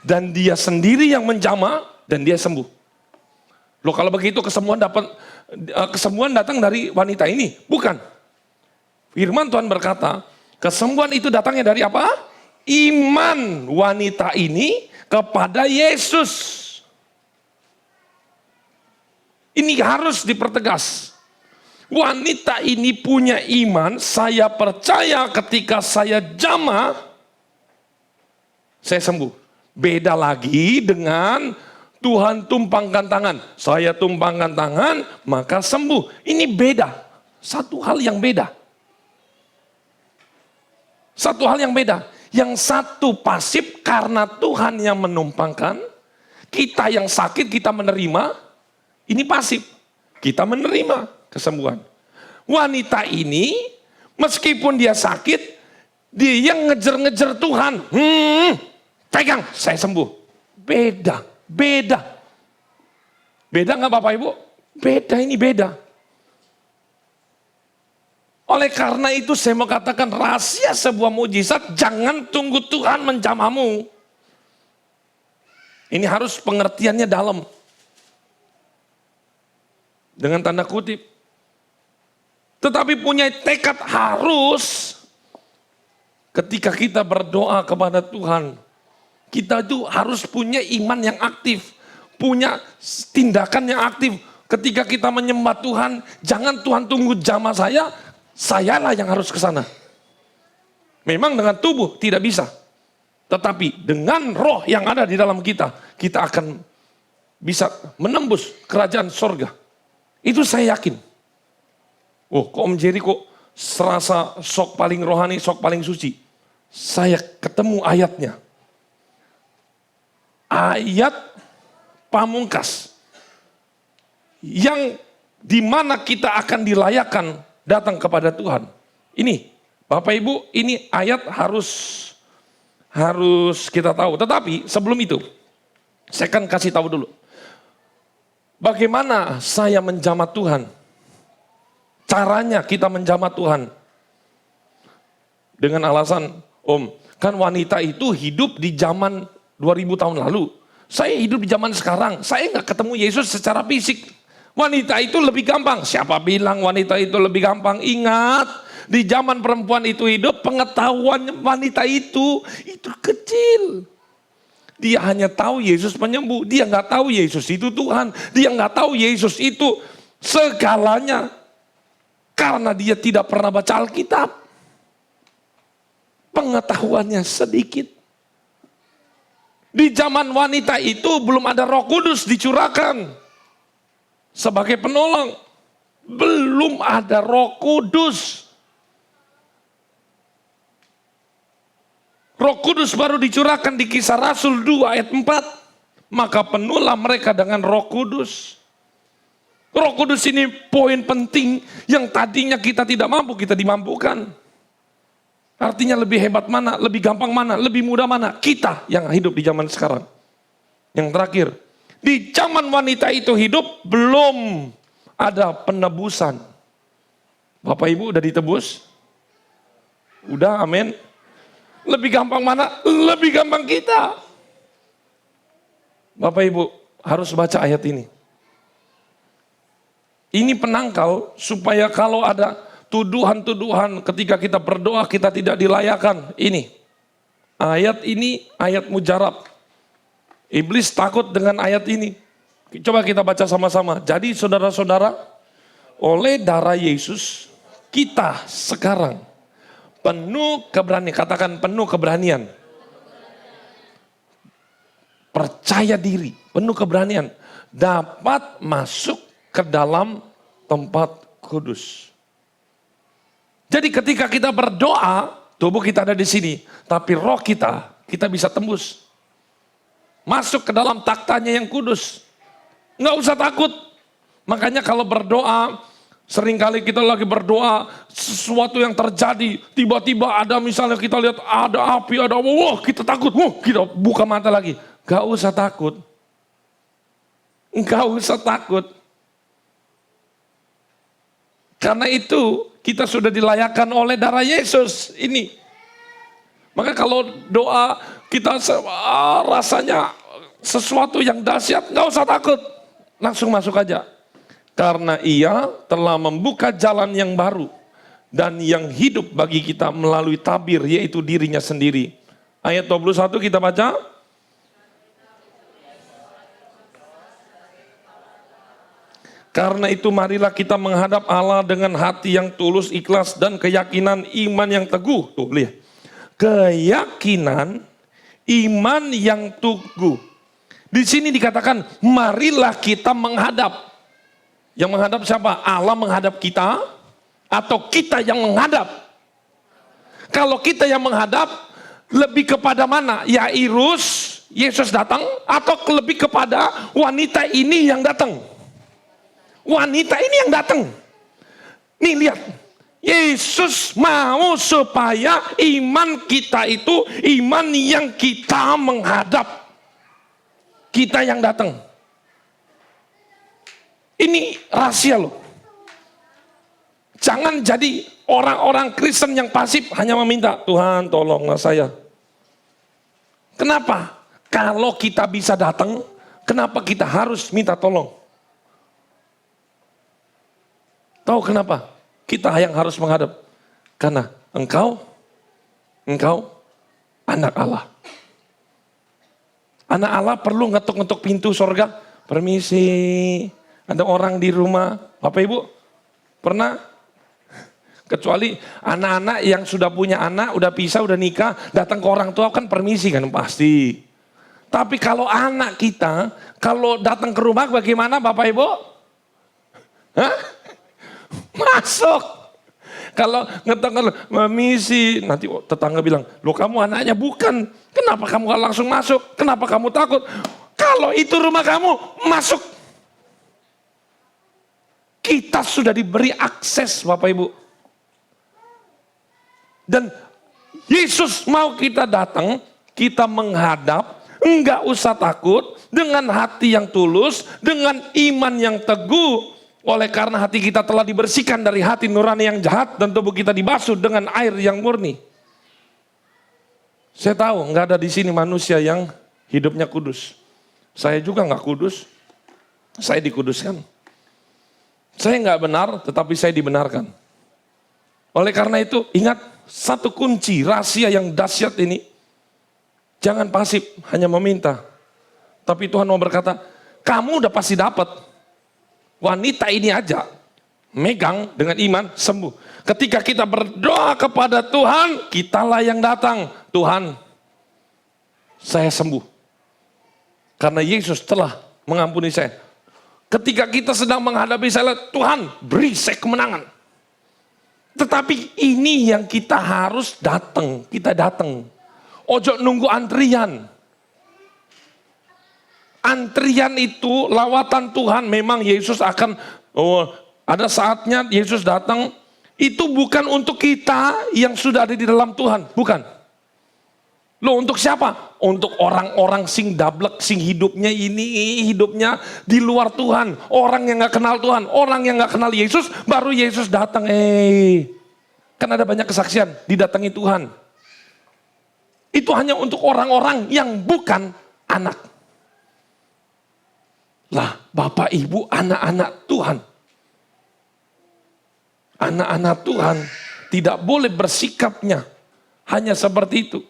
Speaker 5: dan dia sendiri yang menjamah dan dia sembuh. Loh kalau begitu kesembuhan datang dari wanita ini? Bukan. Firman Tuhan berkata, kesembuhan itu datangnya dari apa? Iman wanita ini kepada Yesus. Ini harus dipertegas. Wanita ini punya iman, saya percaya ketika saya jamah, saya sembuh. Beda lagi dengan Tuhan tumpangkan tangan. Saya tumpangkan tangan, maka sembuh. Ini beda. Satu hal yang beda. Satu hal yang beda. Yang satu pasif karena Tuhan yang menumpangkan. Kita yang sakit kita menerima. Ini pasif. Kita menerima kesembuhan. Wanita ini meskipun dia sakit, dia yang ngejar-ngejar Tuhan. Pegang, saya sembuh. Beda. Beda nggak Bapak Ibu? Beda, ini beda. Oleh karena itu saya mau katakan rahasia sebuah mujizat, jangan tunggu Tuhan menjamahmu. Ini harus pengertiannya dalam. Dengan tanda kutip. Tetapi punya tekad harus ketika kita berdoa kepada Tuhan. Kita itu harus punya iman yang aktif. Punya tindakan yang aktif. Ketika kita menyembah Tuhan, jangan Tuhan tunggu jamah sayalah yang harus ke sana. Memang dengan tubuh tidak bisa. Tetapi dengan roh yang ada di dalam kita, kita akan bisa menembus kerajaan sorga. Itu saya yakin. Oh, kok Om Jerry kok serasa sok paling rohani, sok paling suci. Saya ketemu ayatnya. Ayat pamungkas. Yang dimana kita akan dilayakkan datang kepada Tuhan. Ini, Bapak Ibu, ini ayat harus kita tahu. Tetapi sebelum itu, saya akan kasih tahu dulu. Bagaimana saya menjamah Tuhan? Caranya kita menjamah Tuhan. Dengan alasan, Om, kan wanita itu hidup di zaman 2000 tahun lalu. Saya hidup di zaman sekarang. Saya nggak ketemu Yesus secara fisik. Wanita itu lebih gampang. Siapa bilang wanita itu lebih gampang? Ingat, di zaman perempuan itu hidup, pengetahuan wanita itu kecil. Dia hanya tahu Yesus penyembuh. Dia nggak tahu Yesus itu Tuhan. Dia nggak tahu Yesus itu segalanya. Karena dia tidak pernah baca Alkitab. Pengetahuannya sedikit. Di zaman wanita itu belum ada Roh Kudus dicurahkan. Sebagai penolong, belum ada Roh Kudus. Roh Kudus baru dicurahkan di Kisah Rasul 2 ayat 4. Maka penuhlah mereka dengan Roh Kudus. Roh Kudus ini poin penting yang tadinya kita tidak mampu, kita dimampukan. Artinya lebih hebat mana, lebih gampang mana, lebih mudah mana? Kita yang hidup di zaman sekarang. Yang terakhir. Di zaman wanita itu hidup, belum ada penebusan. Bapak Ibu udah ditebus? Udah, amin. Lebih gampang mana? Lebih gampang kita. Bapak Ibu harus baca ayat ini. Ini penangkal supaya kalau ada tuduhan-tuduhan ketika kita berdoa kita tidak dilayakan. Ini ayat mujarab. Iblis takut dengan ayat ini. Coba kita baca sama-sama. Jadi saudara-saudara, oleh darah Yesus, kita sekarang penuh keberanian. Katakan penuh keberanian. Percaya diri, penuh keberanian. Dapat masuk ke dalam tempat kudus. Jadi ketika kita berdoa, tubuh kita ada di sini. Tapi roh kita bisa tembus. Masuk ke dalam taktanya yang kudus. Nggak usah takut. Makanya kalau berdoa, seringkali kita lagi berdoa, sesuatu yang terjadi, tiba-tiba ada misalnya kita lihat ada api, ada wah kita takut, kita buka mata lagi. Nggak usah takut. Nggak usah takut. Karena itu kita sudah dilayakkan oleh darah Yesus ini. Maka kalau doa kita rasanya sesuatu yang dahsyat, nggak usah takut. Langsung masuk aja. Karena ia telah membuka jalan yang baru. Dan yang hidup bagi kita melalui tabir, yaitu dirinya sendiri. Ayat 21 kita baca. Karena itu marilah kita menghadap Allah dengan hati yang tulus, ikhlas, dan keyakinan iman yang teguh. Tuh lihat. Keyakinan iman yang teguh. Di sini dikatakan marilah kita menghadap. Yang menghadap siapa? Allah menghadap kita atau kita yang menghadap? Kalau kita yang menghadap, lebih kepada mana? Yairus, Yesus datang, atau lebih kepada wanita ini yang datang? Wanita ini yang datang. Nih lihat, Yesus mau supaya iman kita itu iman yang kita menghadap. Kita yang datang. Ini rahasia loh. Jangan jadi orang-orang Kristen yang pasif hanya meminta, Tuhan tolonglah saya. Kenapa? Kalau kita bisa datang, kenapa kita harus minta tolong? Tahu kenapa? Kita yang harus menghadap. Karena engkau anak Allah. Anak Allah perlu ngetuk-ngetuk pintu surga. Permisi, ada orang di rumah. Bapak Ibu, pernah? Kecuali anak-anak yang sudah punya anak, udah pisah, udah nikah, datang ke orang tua kan permisi kan pasti. Tapi kalau anak kita, kalau datang ke rumah bagaimana Bapak Ibu? Hah? Masuk. Kalau ngetok permisi, nanti tetangga bilang, loh kamu anaknya bukan. Kenapa kamu gak langsung masuk? Kenapa kamu takut? Kalau itu rumah kamu, masuk. Kita sudah diberi akses Bapak Ibu. Dan Yesus mau kita datang, kita menghadap, enggak usah takut, dengan hati yang tulus, dengan iman yang teguh. Oleh karena hati kita telah dibersihkan dari hati nurani yang jahat dan tubuh kita dibasuh dengan air yang murni. Saya tahu enggak ada di sini manusia yang hidupnya kudus. Saya juga enggak kudus, saya dikuduskan. Saya enggak benar, tetapi saya dibenarkan. Oleh karena itu, ingat satu kunci rahasia yang dahsyat ini. Jangan pasif, hanya meminta. Tapi Tuhan mau berkata, kamu udah pasti dapat. Wanita ini aja, megang dengan iman, sembuh. Ketika kita berdoa kepada Tuhan, kitalah yang datang. Tuhan, saya sembuh. Karena Yesus telah mengampuni saya. Ketika kita sedang menghadapi saya, Tuhan beri saya kemenangan. Tetapi ini yang kita harus datang, kita datang. Ojo nunggu antrian. Antrian itu lawatan Tuhan, memang Yesus akan, ada saatnya Yesus datang, itu bukan untuk kita yang sudah ada di dalam Tuhan, bukan. Loh untuk siapa? Untuk orang-orang sing dablek, sing hidupnya ini, hidupnya di luar Tuhan. Orang yang gak kenal Tuhan, orang yang gak kenal Yesus, baru Yesus datang. Kan ada banyak kesaksian, didatangi Tuhan. Itu hanya untuk orang-orang yang bukan anak. Lah, Bapak Ibu anak-anak Tuhan. Anak-anak Tuhan tidak boleh bersikapnya hanya seperti itu.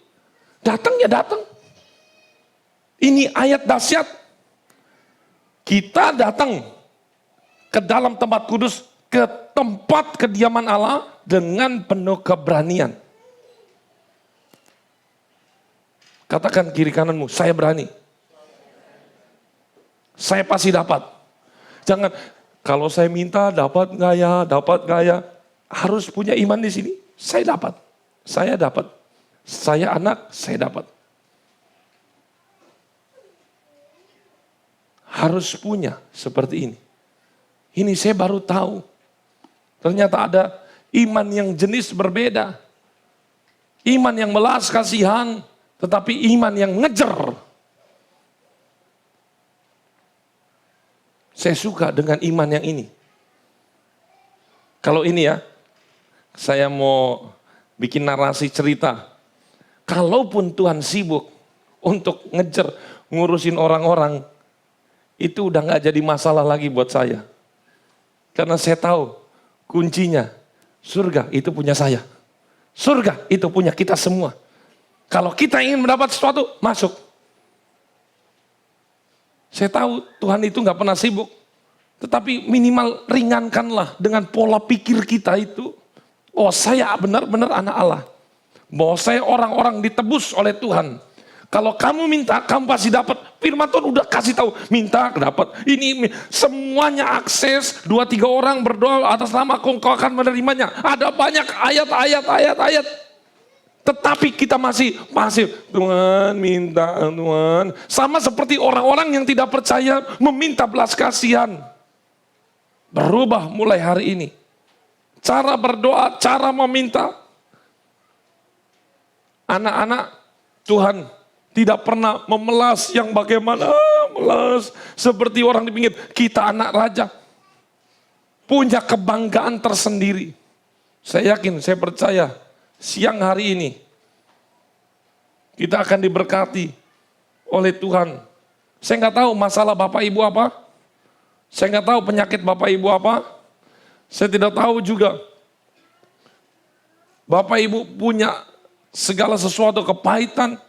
Speaker 5: Datang ya datang. Ini ayat dahsyat. Kita datang ke dalam tempat kudus, ke tempat kediaman Allah dengan penuh keberanian. Katakan kiri kananmu, saya berani. Saya pasti dapat. Jangan, kalau saya minta dapat nggak ya, dapat nggak ya. Harus punya iman di sini. Saya dapat. Saya dapat. Saya anak, saya dapat. Harus punya seperti ini. Ini saya baru tahu. Ternyata ada iman yang jenis berbeda. Iman yang melas kasihan, tetapi iman yang ngejar. Saya suka dengan iman yang ini. Kalau ini ya, saya mau bikin narasi cerita. Kalaupun Tuhan sibuk untuk ngejar, ngurusin orang-orang, itu udah gak jadi masalah lagi buat saya. Karena saya tahu kuncinya, surga itu punya saya. Surga itu punya kita semua. Kalau kita ingin mendapat sesuatu, masuk. Saya tahu Tuhan itu gak pernah sibuk. Tetapi minimal ringankanlah dengan pola pikir kita itu. Oh saya benar-benar anak Allah. Bahwa saya orang-orang ditebus oleh Tuhan. Kalau kamu minta, kamu pasti dapat. Firman Tuhan udah kasih tahu, minta dapat. Ini semuanya akses, 2-3 orang berdoa atas nama kau akan menerimanya. Ada banyak ayat. Tetapi kita masih pasif. Tuhan minta, Tuhan. Sama seperti orang-orang yang tidak percaya meminta belas kasihan. Berubah mulai hari ini. Cara berdoa, cara meminta. Anak-anak Tuhan tidak pernah memelas yang bagaimana melas. Seperti orang di pinggir. Kita anak raja. Punya kebanggaan tersendiri. Saya yakin, saya percaya. Siang hari ini, kita akan diberkati oleh Tuhan. Saya nggak tahu masalah Bapak Ibu apa. Saya nggak tahu penyakit Bapak Ibu apa. Saya tidak tahu juga. Bapak Ibu punya segala sesuatu kepahitan.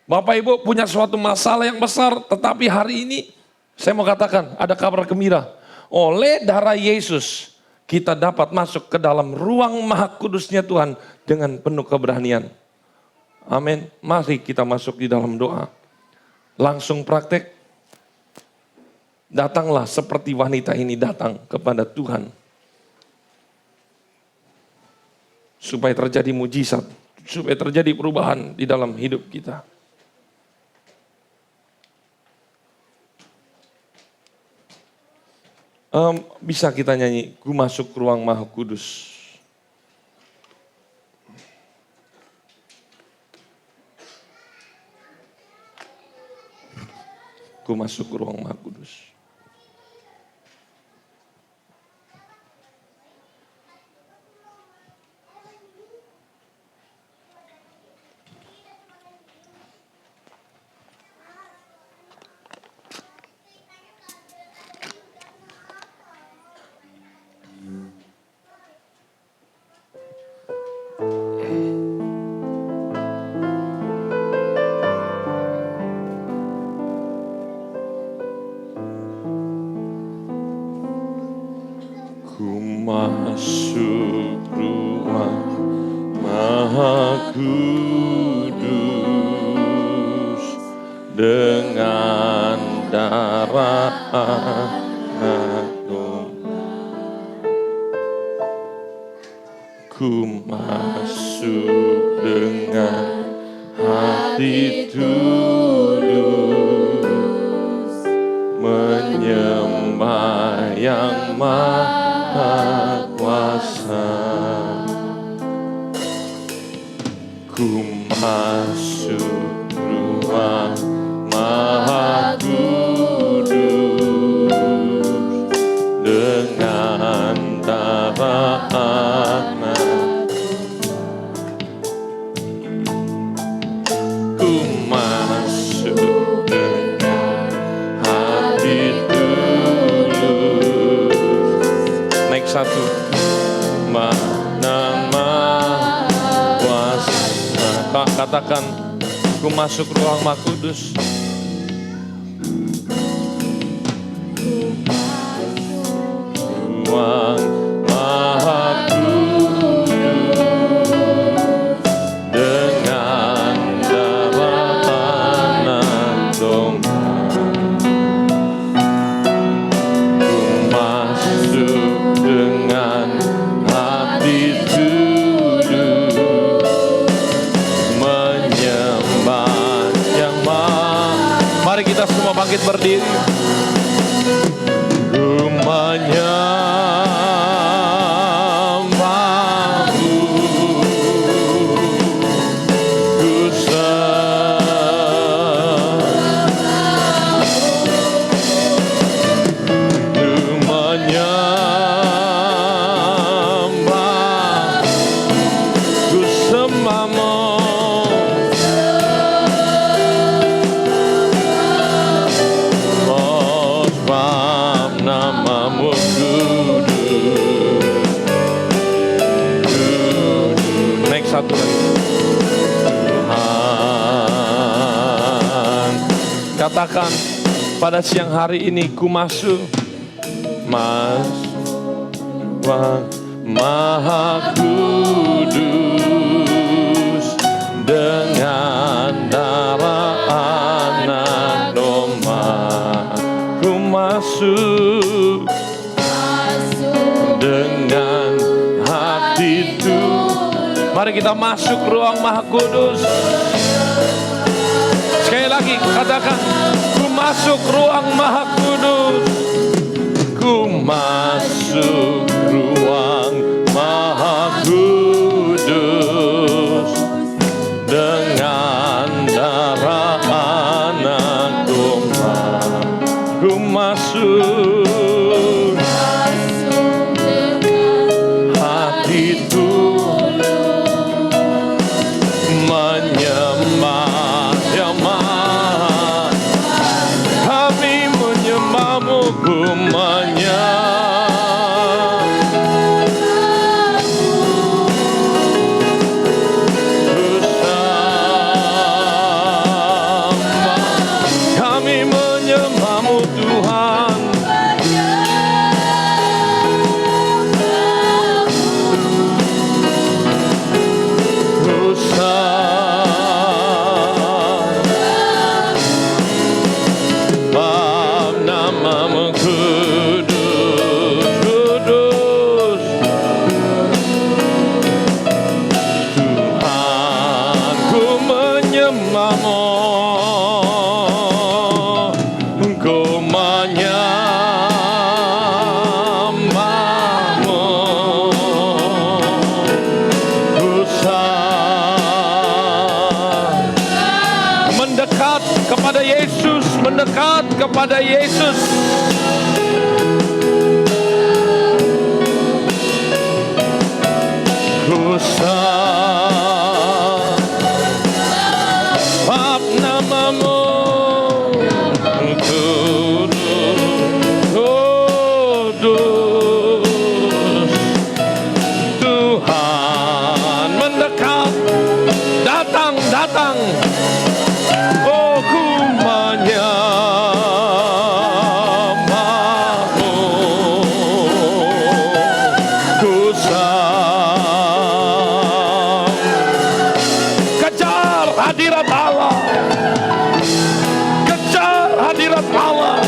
Speaker 5: Bapak Ibu punya suatu masalah yang besar. Tetapi hari ini, saya mau katakan ada kabar gembira. Oleh darah Yesus, kita dapat masuk ke dalam ruang maha kudusnya Tuhan dengan penuh keberanian. Amin. Mari kita masuk di dalam doa. Langsung praktek. Datanglah seperti wanita ini datang kepada Tuhan. Supaya terjadi mujizat. Supaya terjadi perubahan di dalam hidup kita. Bisa kita nyanyi, ku masuk ruang maha kudus. Ku masuk ruang maha kudus. Masuk ruang maha kudus dengan darah anak domba. Ku masuk dengan hati tulus menyembah yang maha kuasa. Ku masuk ruang maha kudus dengan darah anak. Ku masuk dengan hati tulus. Naik satu. Nama kuasa. Katakan, ku masuk ruang maha kudus. Ruang maha kudus dengan darah anak domba. Ku masuk dengan hati tulus menyembah yang maha. Mari kita semua bangkit berdiri. Ku menyembahmu, ku namamu kudus. Next satu lagi. Tuhan, katakan pada siang hari ini ku masuk maha kudus dengan darah anak domba. Ku masuk dengan hati itu. Mari Mari kita masuk ruang Maha Kudus. Sekali lagi katakan, ku masuk ruang Maha Kudus. Ku masuk ruang Maha Kudus dengan darah anak domba. Ku masuk hati tulus menyembah, kami menyembahmu, ku kami menyembahmu Tuhan. Bab namamu kudus, kudus Tuhan, ku menyembahmu, ku menyembahmu, ku mendekat kepada Yesus, mendekat kepada Yesus. Ku sebab namamu kudus, kudus Tuhan, mendekat, datang, datang. Oh, ku menyembahmu, ku kejar hadirat Allah, kejar hadirat Allah.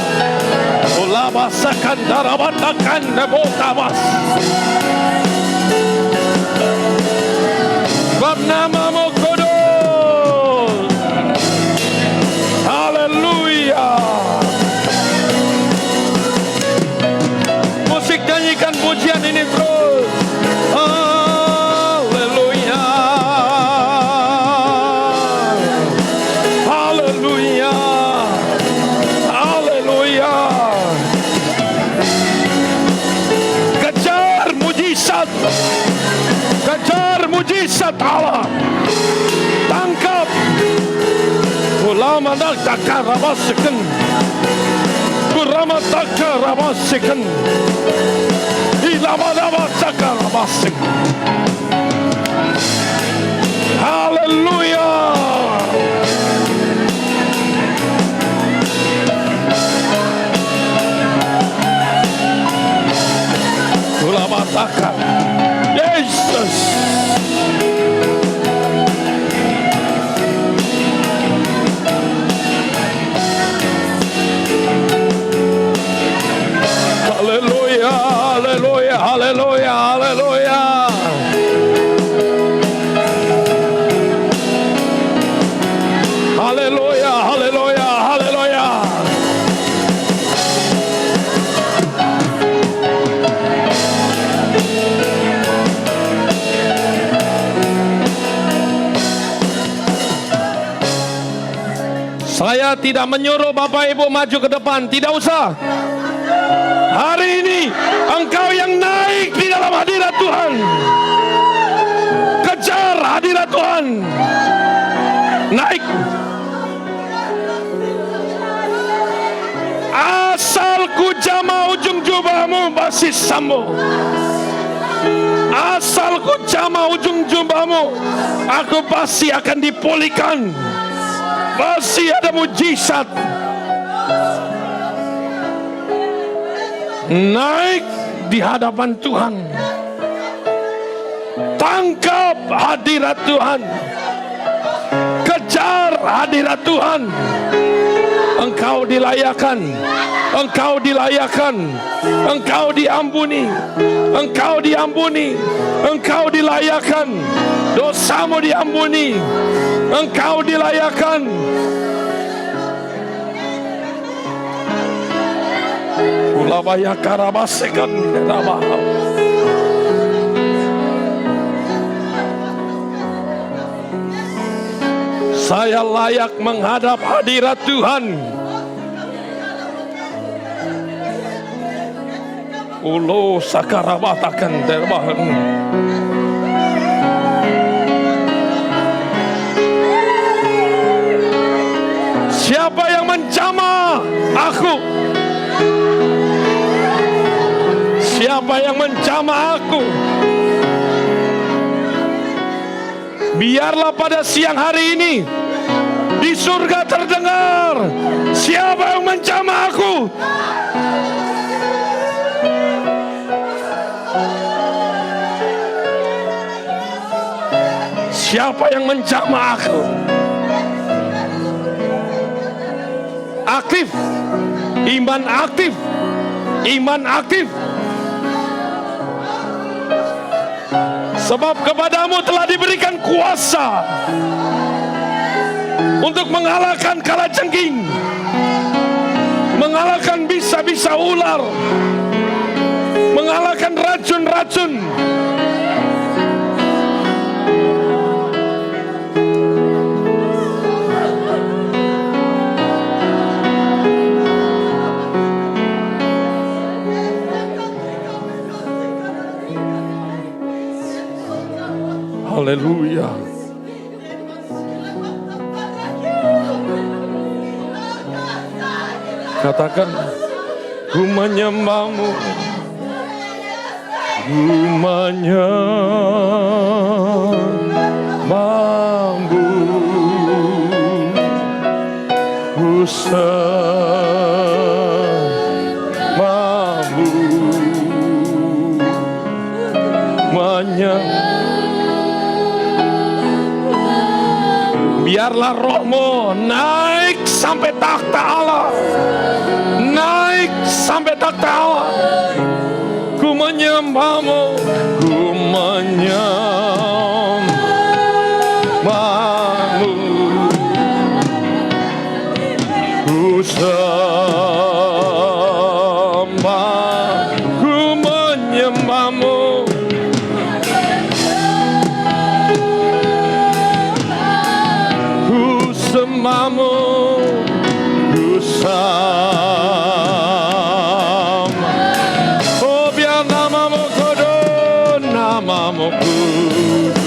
Speaker 5: Ulabasakan darabatakan nebotabas. Bab namamu kudus. Haleluya. Musik, nyanyikan pujian ini terus. Haleluya. Haleluya. Haleluya. Kejar mujizat. Kejar mujizat Allah. Tangkap. Ulama dak takarabasikan. Kurama takarabasikan. Ilama takarabasik. Haleluya. Ulama takar. Yesus. Haleluya, haleluya, haleluya, haleluya. Haleluya, haleluya, haleluya. Saya tidak menyuruh Bapak Ibu maju ke depan, tidak usah. Hari ini engkau yang naik di dalam hadirat Tuhan. Kejar hadirat Tuhan. Naik. Asal ku jama ujung jubahmu basisamu. Asal ku jama ujung jubahmu, aku pasti akan dipulihkan. Pasti ada mujizat. Naik di hadapan Tuhan. Tangkap hadirat Tuhan. Kejar hadirat Tuhan. Engkau dilayakan, Engkau dilayakan, Engkau diampuni, Engkau diampuni, Engkau dilayakan, dosamu diampuni, Engkau dilayakan. Ulabaya karabasekan rabah. Saya layak menghadap hadirat Tuhan. Ulo sakarabatakan terbahan. Siapa yang mencama aku? Siapa yang mencama aku? Biarlah pada siang hari ini di surga terdengar, siapa yang mencama aku? Siapa yang mencama aku? Aktif, iman aktif, iman aktif. Sebab kepadamu telah diberikan kuasa untuk mengalahkan kalajengking, mengalahkan bisa-bisa ular, mengalahkan racun-racun. Haleluya. Katakan, ku menyembahmu, ku menyembahmu, ku sembahmu, biarlah rohmu naik sampai takhta Allah, naik sampai takhta Allah. Ku menyembahmu, ku menyembahmu, ku sembah, ku menyembahmu. Sembahmu, ku sembah. Oh biar namamu kudus, namamu kudus.